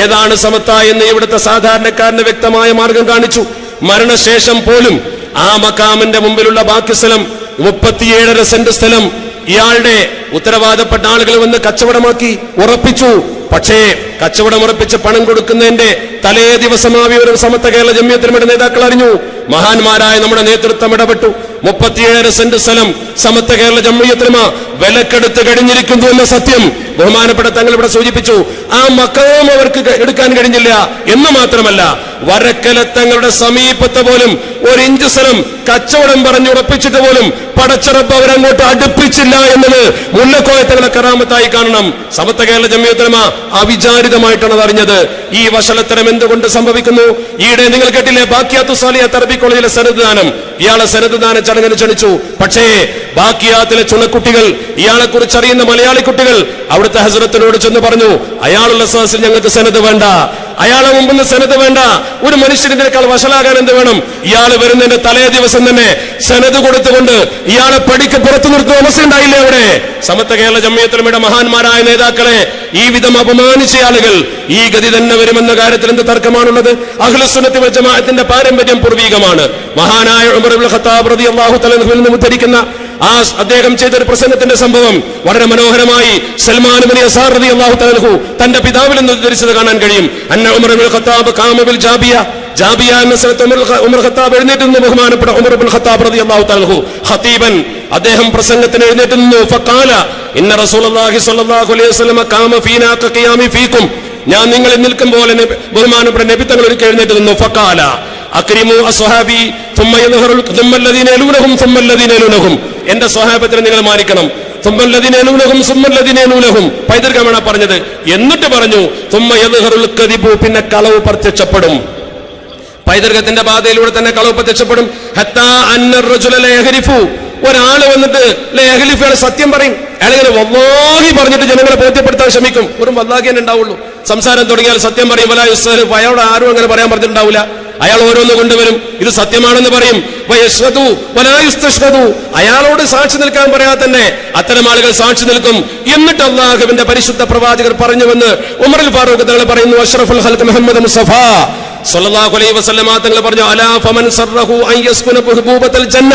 ഏതാണ് സമത്ത എന്ന് ഇവിടുത്തെ സാധാരണക്കാരന് വ്യക്തമായ മാർഗം കാണിച്ചു. മരണശേഷം പോലും ആ മക്കാമിന്റെ മുമ്പിലുള്ള ബാക്കി സ്ഥലം 37.5 സെന്റ് സ്ഥലം ഇയാളുടെ ഉത്തരവാദപ്പെട്ട ആളുകൾ വന്ന് കച്ചവടമാക്കി ഉറപ്പിച്ചു. പക്ഷേ കച്ചവടം ഉറപ്പിച്ച് പണം കൊടുക്കുന്നതിന്റെ തലേ ദിവസമാവിയ ഒരു സമത്വ കേരള ജംഇയ്യത്തുൽ ഉലമയുടെ നേതാക്കൾ അറിഞ്ഞു. മഹാന്മാരായ നമ്മുടെ നേതൃത്വം ഇടപെട്ടു. 37 സെന്റ് സ്ഥലം സമത്വ കേരള ജംഇയ്യത്തുൽ ഉലമ വിലക്കെടുത്ത് കഴിഞ്ഞിരിക്കുന്നു എന്ന സത്യം ബഹുമാനപ്പെട്ട തങ്ങൾ ഇവിടെ സൂചിപ്പിച്ചു. ആ മക്കവും അവർക്ക് എടുക്കാൻ കഴിഞ്ഞില്ല എന്ന് മാത്രമല്ല, വരക്കല തങ്ങളുടെ സമീപത്തെ പോലും 1 ഇഞ്ച് സ്ഥലം കച്ചവടം പറഞ്ഞു ഉറപ്പിച്ചിട്ട് പോലും പടച്ചറപ്പ് അവരങ്ങോട്ട് അടുപ്പിച്ചില്ല എന്നത് മുല്ലക്കോയത്തങ്ങളെ കറാമത്തായി കാണണം. സമത്വ കേരള ജംഇയ്യത്തുൽ ഉലമ അവിചാരിതമായിട്ടാണ് അത് അറിഞ്ഞത്. ഈ വഷളത്തരം എന്തുകൊണ്ട് സംഭവിക്കുന്നു? ഈയിടെ നിങ്ങൾ കേട്ടില്ലേ, ബാക്കിയാത്തു സാലിഹത്ത് അറബി കോളേജിലെ സനദ് ദാനം. ഇയാളെ സനദ് ദാന ചടങ്ങിന് ക്ഷണിച്ചു. പക്ഷേ ബാക്കിയാത്തിലെ ചുണക്കുട്ടികൾ, ഇയാളെ കുറിച്ച് അറിയുന്ന മലയാളി കുട്ടികൾ അവിടുത്തെ ഹസ്രത്തിനോട് ചെന്ന് പറഞ്ഞു, അയാളുള്ള സദസ്സിൽ ഞങ്ങൾക്ക് സനദ് വേണ്ട, അയാളെ മുമ്പിൽ സനദ് വേണ്ട. ഒരു മനുഷ്യനേക്കാൾ വഷളാകാൻ എന്ത് വേണം? ഇയാൾ വരുന്നതിന്റെ തലേ ദിവസം തന്നെ സനദ് കൊടുത്തുകൊണ്ട് ഇയാളെ പടിക്ക് പുറത്തു നിർത്തുന്ന അവസ്ഥ ഉണ്ടായില്ലേ അവിടെ? സമത്വ കേരള ജംഇയ്യത്തുൽ ഉലമയുടെ മഹാന്മാരായ നേതാക്കളെ ഈ വിധം അപമാനിച്ച ആളുകൾ ഈ ഗതി തന്നെ വരുമെന്ന കാര്യത്തിൽ എന്ത് തർക്കമാണുള്ളത്? അഹ്ലുസ് സുന്നത്തി വൽ ജമാഅത്തിന്റെ പാരമ്പര്യം പൂർവീകമാണ്. മഹാനായ ഉമർ ഇബ്നുൽ ഖത്താബ് റളിയല്ലാഹു തആല അൻഹുവിൽ നിന്ന് ഉദ്ധരിക്കുന്ന അദ്ദേഹം ചെയ്തൊരു പ്രസംഗത്തിന്റെ സംഭവം വളരെ മനോഹരമായി സൽമാൻ ഇബ്നു യസാർ റളിയല്ലാഹു തആല അൻഹു തന്റെ പിതാവിൽ നിന്ന് ഉദ്ധരിച്ചത് കാണാൻ കഴിയും. അന്ന ഉമർ ഇബ്നുൽ ഖത്താബ് ഖാമ ബിൽ ജാബിയ എന്ന സ്ഥലത്ത് ഉമർ ഖത്താബ് എഴുന്നേറ്റ് നിന്നു. ബഹുമാനപ്പെട്ട ഉമർ ഇബ്നുൽ ഖത്താബ് റളിയല്ലാഹു തആല അൻഹു ഖതീബൻ, അദ്ദേഹം പ്രസംഗത്തിന് എഴുന്നേറ്റ് നിന്നു. ഫഖാല ഇന്ന റസൂലുള്ളാഹി സ്വല്ലല്ലാഹു അലൈഹി വസല്ലം ഖാമ ഫീനാ ഖിയാമി ഫീകും, ഞാൻ നിങ്ങളിൽ നിൽക്കും പോലെ ബഹുമാനപ്പെട്ട നബി തങ്ങൾ ഒരിക്കൽ എഴുന്നേറ്റ് നിന്നു. ഫഖാല അക്രിമു അസ്ഹാബി ثم يظهر ثم الذين يلونهم ثم الذين يلونهم, എന്റെ സ്വഹാബത്തിനെ നിങ്ങൾ മാനിക്കണം. ثم الذين يلونهم ثم الذين يلونهم പൈതൃകമാണ് പറഞ്ഞത്. എന്നിട്ട് പറഞ്ഞു ثم يظهر الكذب, പിന്നെ കളവ് പ്രത്യക്ഷപ്പെടും. പൈതൃകത്തിന്റെ പാതയിലൂടെ തന്നെ കളവ് പ്രത്യക്ഷപ്പെടും. ഹത്താ അന്ന الرجل لا يهرف, ഒരാള് വന്നിട്ട് ലഹലിഫാണ് സത്യം പറയും. അയാളിങ്ങനെ വല്ലാഹി പറഞ്ഞിട്ട് ജനങ്ങളെ ബോധ്യപ്പെടുത്താൻ ശ്രമിക്കും. ഒരു വല്ലാഹി തന്നെ ഉണ്ടാവുള്ളൂ. സംസാരം തുടങ്ങിയാൽ സത്യം പറയും. വലാ യുസ്സലിഫ്, അയാളോട് ആരും അങ്ങനെ പറയാൻ പറഞ്ഞിട്ടുണ്ടാവില്ല. അയാൾ ഓരോന്ന് കൊണ്ടുവരും, ഇത് സത്യമാണെന്ന് പറയും. വയശ്വതു വലാ യുസ്തശ്വതു, അയാളോട് സാക്ഷി നിൽക്കാൻ പറയാതെ തന്നെ അത്തരം ആളുകൾ സാക്ഷി നിൽക്കും. എന്നിട്ട് അല്ലാഹുവിന്റെ പരിശുദ്ധ പ്രവാചകർ പറഞ്ഞുവെന്ന് ഉമറുൽ ഫാറൂഖ് തങ്ങൾ പറയുന്നു. അഷ്റഫുൽ ഖൽഖ് മുഹമ്മദ് മുസ്തഫ സല്ലല്ലാഹു അലൈഹി വസല്ലം തങ്ങൾ പറഞ്ഞു, അലാ ഫമൻ സറഹു അൻ യസ്കുന ബുഹൂബത്തൽ ജന്ന,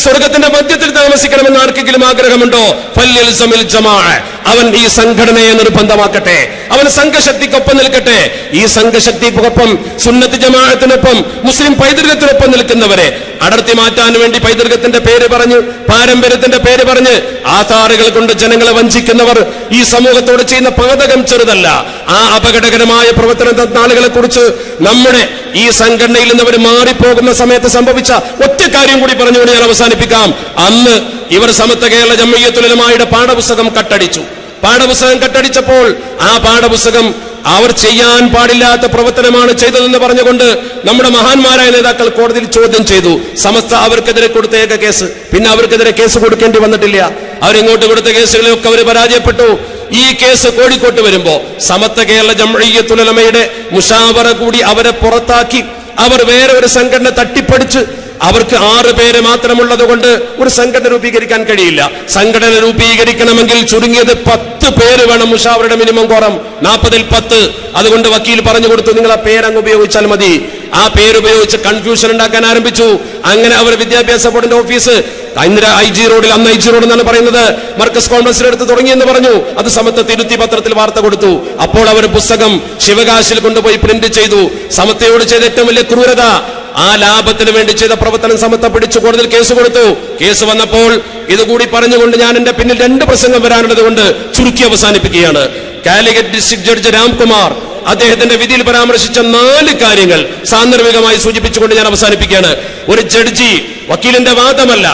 സ്വർഗത്തിന്റെ മധ്യത്തിൽ താമസിക്കണമെന്ന് ആർക്കെങ്കിലും ആഗ്രഹമുണ്ടോ? ഫല്യൽസമിൽ ജമാഅ, അവൻ ഈ സംഘടനയെ നിർബന്ധമാക്കട്ടെ, അവൻ സംഘശക്തിക്കൊപ്പം നിൽക്കട്ടെ. ഈ സംഘശക്തിക്കൊപ്പം സുന്നത്ത് ജമാഅത്തിനൊപ്പം മുസ്ലിം പൈതൃകത്തിനൊപ്പം നിൽക്കുന്നവരെ അടർത്തി മാറ്റാൻ വേണ്ടി പൈതൃകത്തിന്റെ പേര് പറഞ്ഞ്, പാരമ്പര്യത്തിന്റെ പേര് പറഞ്ഞ് ആധാറുകൾ കൊണ്ട് ജനങ്ങളെ വഞ്ചിക്കുന്നവർ ഈ സമൂഹത്തോട് ചെയ്യുന്ന പാതകം ചെറുതല്ല. ആ അപകടകരമായ പ്രവർത്തന നാളുകളെ കുറിച്ച് നമ്മുടെ ഈ സംഘടനയിൽ നിന്ന് അവർ മാറിപ്പോകുന്ന സമയത്ത് സംഭവിച്ച ഒറ്റ കാര്യം കൂടി പറഞ്ഞുകൊണ്ട് ഞാൻ അവസാനിപ്പിക്കാം. അന്ന് ഇവർ സമത്വ കേരള ജംഇയ്യത്തുൽ ഉലമായുടെ പാഠപുസ്തകം കട്ടടിച്ചു. പാഠപുസ്തകം കട്ടടിച്ചപ്പോൾ ആ പാഠപുസ്തകം അവർ ചെയ്യാൻ പാടില്ലാത്ത പ്രവർത്തനമാണ് ചെയ്തതെന്ന് പറഞ്ഞുകൊണ്ട് നമ്മുടെ മഹാന്മാരായ നേതാക്കൾ കോടതിയിൽ ചോദ്യം ചെയ്തു. സമസ്ത അവർക്കെതിരെ കൊടുത്ത ഏക കേസ്, പിന്നെ അവർക്കെതിരെ കേസ് കൊടുക്കേണ്ടി വന്നിട്ടില്ല. അവരിങ്ങോട്ട് കൊടുത്ത കേസുകളെയൊക്കെ അവർ പരാജയപ്പെട്ടു. ഈ കേസ് കോഴിക്കോട്ട് വരുമ്പോ സമത്വ കേരള ജംഇയ്യത്തുൽ ഉലമയുടെ മുശാവറ കൂടി അവരെ പുറത്താക്കി. അവർ വേറെ ഒരു സംഘടന തട്ടിപ്പടിച്ച് അവർക്ക് 6 പേര് മാത്രമുള്ളത് കൊണ്ട് ഒരു സംഘടന രൂപീകരിക്കാൻ കഴിയില്ല. സംഘടന രൂപീകരിക്കണമെങ്കിൽ ചുരുങ്ങിയത് 10 പേര് വേണം. മുഷാവറയുടെ മിനിമം കോറം 40-ൽ 10. അതുകൊണ്ട് വക്കീൽ പറഞ്ഞു കൊടുത്തു, നിങ്ങൾ ആ പേരങ്ങ് ഉപയോഗിച്ചാൽ മതി. ആ പേരുപയോഗിച്ച് കൺഫ്യൂഷൻ ഉണ്ടാക്കാൻ ആരംഭിച്ചു. അങ്ങനെ അവർ വിദ്യാഭ്യാസ ബോർഡിന്റെ ഓഫീസ് IG റോഡിൽ, അന്ന് IG റോഡ് എന്നാണ് പറയുന്നത്, മർക്കസ് കോൺഗ്രസിൽ എടുത്ത് തുടങ്ങിയെന്ന് പറഞ്ഞു. അത് സമത്വ തിരുത്തി പത്രത്തിൽ വാർത്ത കൊടുത്തു. അപ്പോൾ അവർ പുസ്തകം ശിവകാശിൽ കൊണ്ടുപോയി പ്രിന്റ് ചെയ്തു. സമത്വയോട് ചെയ്ത ഏറ്റവും വലിയ ക്രൂരത, ആ ലാഭത്തിന് വേണ്ടി ചെയ്ത പ്രവർത്തനം സമത്വ പിടിച്ചു കോടതിയിൽ കേസ് കൊടുത്തു. കേസ് വന്നപ്പോൾ ഇതുകൂടി പറഞ്ഞുകൊണ്ട് ഞാൻ എന്റെ പിന്നിൽ 2 പ്രസംഗം വരാനുള്ളത് കൊണ്ട് ചുരുക്കി അവസാനിപ്പിക്കുകയാണ്. കാലിക്കറ്റ് ഡിസ്ട്രിക്ട് ജഡ്ജ് രാംകുമാർ അദ്ദേഹത്തിന്റെ വിധിയിൽ പരാമർശിച്ച 4 കാര്യങ്ങൾ സാന്ദർഭികമായി സൂചിപ്പിച്ചുകൊണ്ട് ഞാൻ അവസാനിപ്പിക്കുകയാണ്. ഒരു ജഡ്ജി, വക്കീലിന്റെ വാദമല്ല,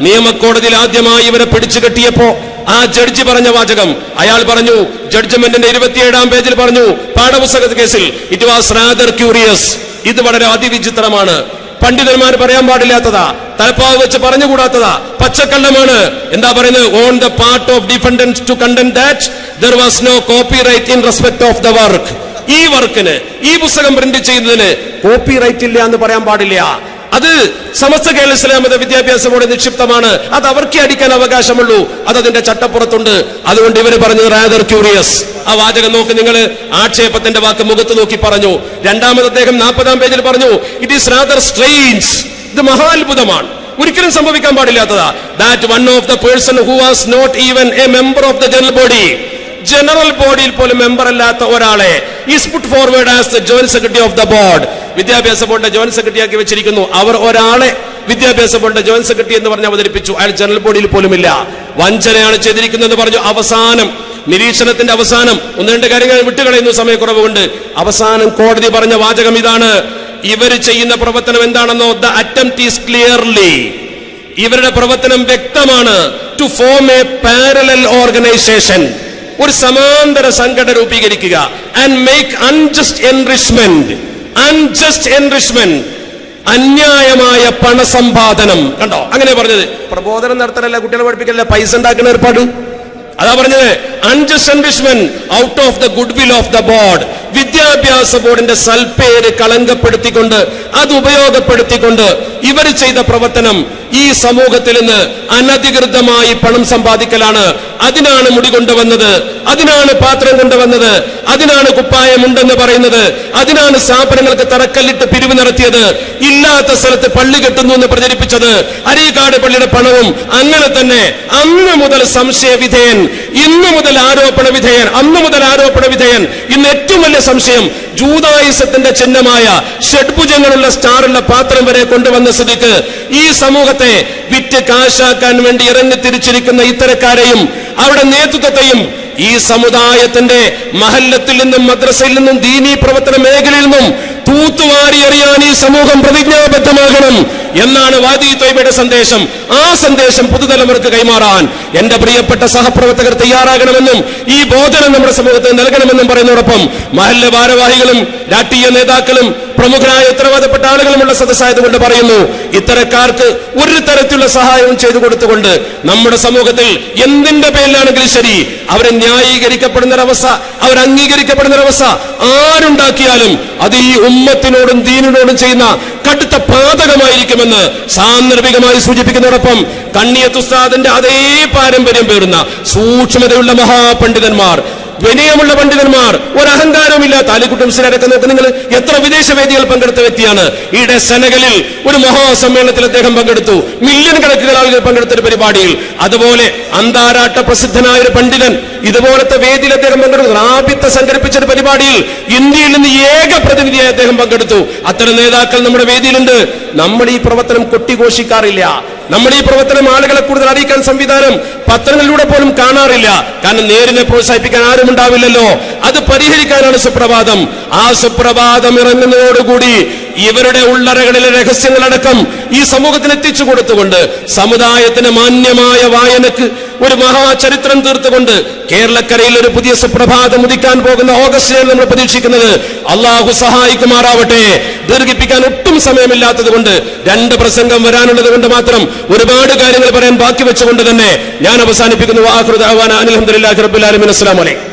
നിയമക്കോടതിയിൽ ആദ്യമായി ഇവരെ പിടിച്ചു കെട്ടിയപ്പോ ആ ജഡ്ജി പറഞ്ഞ വാചകം, അയാൾ പറഞ്ഞു, ജഡ്ജ്മെന്റിന്റെ 27-ാം പേജിൽ പറഞ്ഞു, പാഠപുസ്തക കേസിൽ, ഇറ്റ് വാസ് റാദർ ക്യൂറിയസ്, ഇത് വളരെ അതിവിചിത്രമാണ്, പണ്ഡിതന്മാർ പറയാൻ പാടില്ലാത്തതാ, തലപ്പാവ് വെച്ച് പറഞ്ഞുകൂടാത്തതാ, പച്ചക്കള്ളമാണ്. എന്താ പറയുന്നത്? On the part of defendant to contend that there was no copyright in respect of the work. ഈ വർക്കിന്, ഈ പുസ്തകം പ്രിന്റ് ചെയ്യുന്നതിന് കോപ്പിറൈറ്റ് ഇല്ല എന്ന് പറയാൻ പാടില്ല. അത് സമസ്ത കേരള ഇസ്ലാം മത വിദ്യാഭ്യാസ ബോർഡ് നിക്ഷിപ്തമാണ്. അത് അവർക്ക് അടിക്കാൻ അവകാശമുള്ളൂ. അത് അതിന്റെ ചട്ടപ്പുറത്തുണ്ട്. അതുകൊണ്ട് ഇവര് പറഞ്ഞത് റാദർ ക്യൂറിയസ്. ആ വാചകം നോക്കി നിങ്ങൾ, ആക്ഷേപത്തിന്റെ വാക്ക് മുഖത്ത് നോക്കി പറഞ്ഞു. രണ്ടാമത് അദ്ദേഹം 40-ാം പേജിൽ പറഞ്ഞു, ഇറ്റ് ഈസ് റാദർ സ്ട്രേഞ്ച്, ഇത് മഹാത്ഭുതമാണ്, ഒരിക്കലും സംഭവിക്കാൻ പാടില്ലാത്തതാ. That one of the person who was not even a member of the general body, general ബോഡിയിൽ പോലും മെമ്പർ അല്ലാത്ത ഒരാളെ is put forward as the joint secretary of the board, വിദ്യാഭ്യാസ ബോർഡിന്റെ ജോയിന്റ് സെക്രട്ടറി ആക്കി വെച്ചിരിക്കുന്നു. അവർ ഒരാളെ വിദ്യാഭ്യാസ ബോർഡിന്റെ ജോയിന്റ് സെക്രട്ടറി എന്ന് പറഞ്ഞ് അവതരിപ്പിച്ചു. അയാൾ ജനറൽ ബോഡിയിൽ പോലുമില്ല. വഞ്ചനയാണ് ചെയ്തിരിക്കുന്നത് പറഞ്ഞു. അവസാനം, നിരീക്ഷണത്തിന്റെ അവസാനം, 1-2 കാര്യങ്ങൾ വിട്ടുകളയുന്നു സമയക്കുറവ് കൊണ്ട്, അവസാനം കോടതി പറഞ്ഞ വാചകം ഇതാണ്, ഇവർ ചെയ്യുന്ന പ്രവർത്തനം എന്താണെന്നോ, ദ അറ്റംപ്റ്റ് ഈസ് ക്ലിയർലി, ഇവരുടെ പ്രവർത്തനം വ്യക്തമാണ്, to form a parallel organisation, ഒരു സമാന്തര സംഘടന രൂപീകരിക്കുക, ആൻഡ് മേക്ക് അൺജസ്റ്റ് എൻറിച്ച്മെന്റ്, അന്യായമായ പണസമ്പാദനം. കണ്ടോ, അങ്ങനെ പറഞ്ഞത്. പ്രബോധനം നടത്തലല്ല, കുട്ടികളെ പഠിപ്പിക്കലല്ല, പൈസ ഉണ്ടാക്കുന്ന ഏർപ്പാട്, അതാ പറഞ്ഞത്. Unjust enrichment out of the good will of the board, വിദ്യാഭ്യാസ ബോർഡിന്റെ സൽപ്പേര് കളങ്കപ്പെടുത്തിക്കൊണ്ട്, അത് ഉപയോഗപ്പെടുത്തിക്കൊണ്ട് ഇവർ ചെയ്ത പ്രവർത്തനം ഈ സമൂഹത്തിൽ നിന്ന് അനധികൃതമായി പണം സമ്പാദിക്കലാണ്. അതിനാണ് മുടി കൊണ്ടുവന്നത്, അതിനാണ് പാത്രം കൊണ്ടുവന്നത്, അതിനാണ് കുപ്പായമുണ്ടെന്ന് പറയുന്നത്, അതിനാണ് സ്ഥാപനങ്ങൾക്ക് തറക്കല്ലിട്ട് പിരിവ് നടത്തിയത്, ഇല്ലാത്ത സ്ഥലത്ത് പള്ളി കെട്ടുന്നു എന്ന് പ്രചരിപ്പിച്ചത്, അരീക്കാട് പള്ളിയുടെ പണവും അങ്ങനെ തന്നെ. അന്ന് മുതൽ സംശയവിധേയൻ, ഇന്നു മുതൽ ആരോപണ വിധേയൻ, അന്നു മുതൽ ആരോപണ വിധേയൻ. ഇന്ന് ഏറ്റവും വലിയ സംശയം, ജൂതായുസത്തിന്റെ ചിഹ്നമായ ഷഡ്ഭുജങ്ങളുള്ള സ്റ്റാറുള്ള പാത്രം വരെ കൊണ്ടുവന്ന സ്ഥിതിക്ക് ഈ സമൂഹത്തെ വിറ്റ് കാശാക്കാൻ വേണ്ടി ഇറങ്ങി തിരിച്ചിരിക്കുന്ന ഇത്തരക്കാരെയും അവരുടെ നേതൃത്വത്തെയും ഈ സമുദായത്തിന്റെ മഹല്ലത്തിൽ നിന്നും മദ്രസയിൽ നിന്നും ദീനീ പ്രവർത്തന മേഖലയിൽ നിന്നും തൂത്തുവാരി എറിയാൻ ഈ സമൂഹം പ്രതിജ്ഞാബദ്ധമാകണം എന്നാണ് വാദി ത്വയ്ബയുടെ സന്ദേശം. ആ സന്ദേശം പുതുതലമുറക്ക് കൈമാറാൻ എന്റെ പ്രിയപ്പെട്ട സഹപ്രവർത്തകർ തയ്യാറാകണമെന്നും ഈ ബോധനം നമ്മുടെ സമൂഹത്തിന് നൽകണമെന്നും പറയുന്നതോടൊപ്പം മഹല്ല ഭാരവാഹികളും രാഷ്ട്രീയ നേതാക്കളും പ്രമുഖരായ ഉത്തരവാദപ്പെട്ട ആളുകളുമുള്ള സദസ്സായതുകൊണ്ട് പറയുന്നു, ഇത്തരക്കാർക്ക് ഒരു തരത്തിലുള്ള സഹായവും ചെയ്തു കൊടുത്തുകൊണ്ട് നമ്മുടെ സമൂഹത്തിൽ എന്തിന്റെ പേരിലാണെങ്കിലും ശരി അവരെ ന്യായീകരിക്കപ്പെടുന്നൊരവസ്ഥ, അവർ അംഗീകരിക്കപ്പെടുന്നൊരവസ്ഥ ആരുണ്ടാക്കിയാലും അത് ഈ ഉമ്മത്തിനോടും ദീനിനോടും ചെയ്യുന്ന കടുത്ത പാതകമായിരിക്കുമെന്ന് സാന്ദർഭികമായി സൂചിപ്പിക്കുന്നതോടൊപ്പം കണ്ണിയത്ത് ഉസ്താദിന്റെ അതേ പാരമ്പര്യം പേറുന്ന സൂക്ഷ്മതയുള്ള മഹാപണ്ഡിതന്മാർ, വിനയമുള്ള പണ്ഡിതന്മാർ, ഒരു അഹങ്കാരവുമില്ലാത്ത അലിക്കുട്ടി മുസ്ലിയാരൊക്കെ നോക്ക് നിങ്ങൾ, എത്ര വിദേശ വേദികൾ പങ്കെടുത്ത വ്യക്തിയാണ്. ഈയിടെ സെനഗലിൽ ഒരു മഹാസമ്മേളനത്തിൽ അദ്ദേഹം പങ്കെടുത്തു, മില്യൺ കണക്കിന് ആളുകൾ പങ്കെടുത്ത ഒരു പരിപാടിയിൽ. അതുപോലെ അന്താരാഷ്ട്ര പ്രസിദ്ധനായ ഒരു പണ്ഡിതൻ ഇതുപോലത്തെ വേദിയിൽ അദ്ദേഹം പങ്കെടുത്തു. ആദ്യത്തെ സംഘടിപ്പിച്ച ഒരു പരിപാടിയിൽ ഇന്ത്യയിൽ നിന്ന് ഏക പ്രതിനിധിയായി അദ്ദേഹം പങ്കെടുത്തു. അത്തരം നേതാക്കൾ നമ്മുടെ വേദിയിലുണ്ട്. നമ്മൾ ഈ പ്രവർത്തനം കൊട്ടിഘോഷിക്കാറില്ല. നമ്മുടെ ഈ പ്രവർത്തനം ആളുകളെ കൂടുതൽ അറിയിക്കാൻ സംവിധാനം പത്രങ്ങളിലൂടെ പോലും കാണാറില്ല. കാരണം നേരിനെ പ്രോത്സാഹിപ്പിക്കാൻ ആരും ഉണ്ടാവില്ലല്ലോ. അത് പരിഹരിക്കാനാണ് സുപ്രഭാതം. ആ സുപ്രഭാതം ഇറങ്ങുന്നതോടുകൂടി ഇവരുടെ ഉള്ളറകളിലെ രഹസ്യങ്ങളടക്കം ഈ സമൂഹത്തിന് എത്തിച്ചു കൊടുത്തുകൊണ്ട് സമുദായത്തിന് മാന്യമായ വായനക്ക് ഒരു മഹാചരിത്രം തീർത്തുകൊണ്ട് കേരളക്കരയിൽ ഒരു പുതിയ സുപ്രഭാതം ഉദിക്കാൻ പോകുന്ന ഓഗസ്റ്റിലാണ് നമ്മൾ പ്രതീക്ഷിക്കുന്നത്. അള്ളാഹു സഹായിക്കുമാറാവട്ടെ. ദീർഘിപ്പിക്കാൻ ഒട്ടും സമയമില്ലാത്തത് കൊണ്ട് 2 പ്രസംഗം വരാനുള്ളത് കൊണ്ട് മാത്രം ഒരുപാട് കാര്യങ്ങൾ പറയാൻ ബാക്കി വെച്ചുകൊണ്ട് തന്നെ ഞാൻ അവസാനിപ്പിക്കുന്നു. വാഖിറു ദഅവാനാ അൽഹംദുലില്ലാഹി റബ്ബിൽ ആലമീൻ. അസ്സലാമു അലൈക്കും.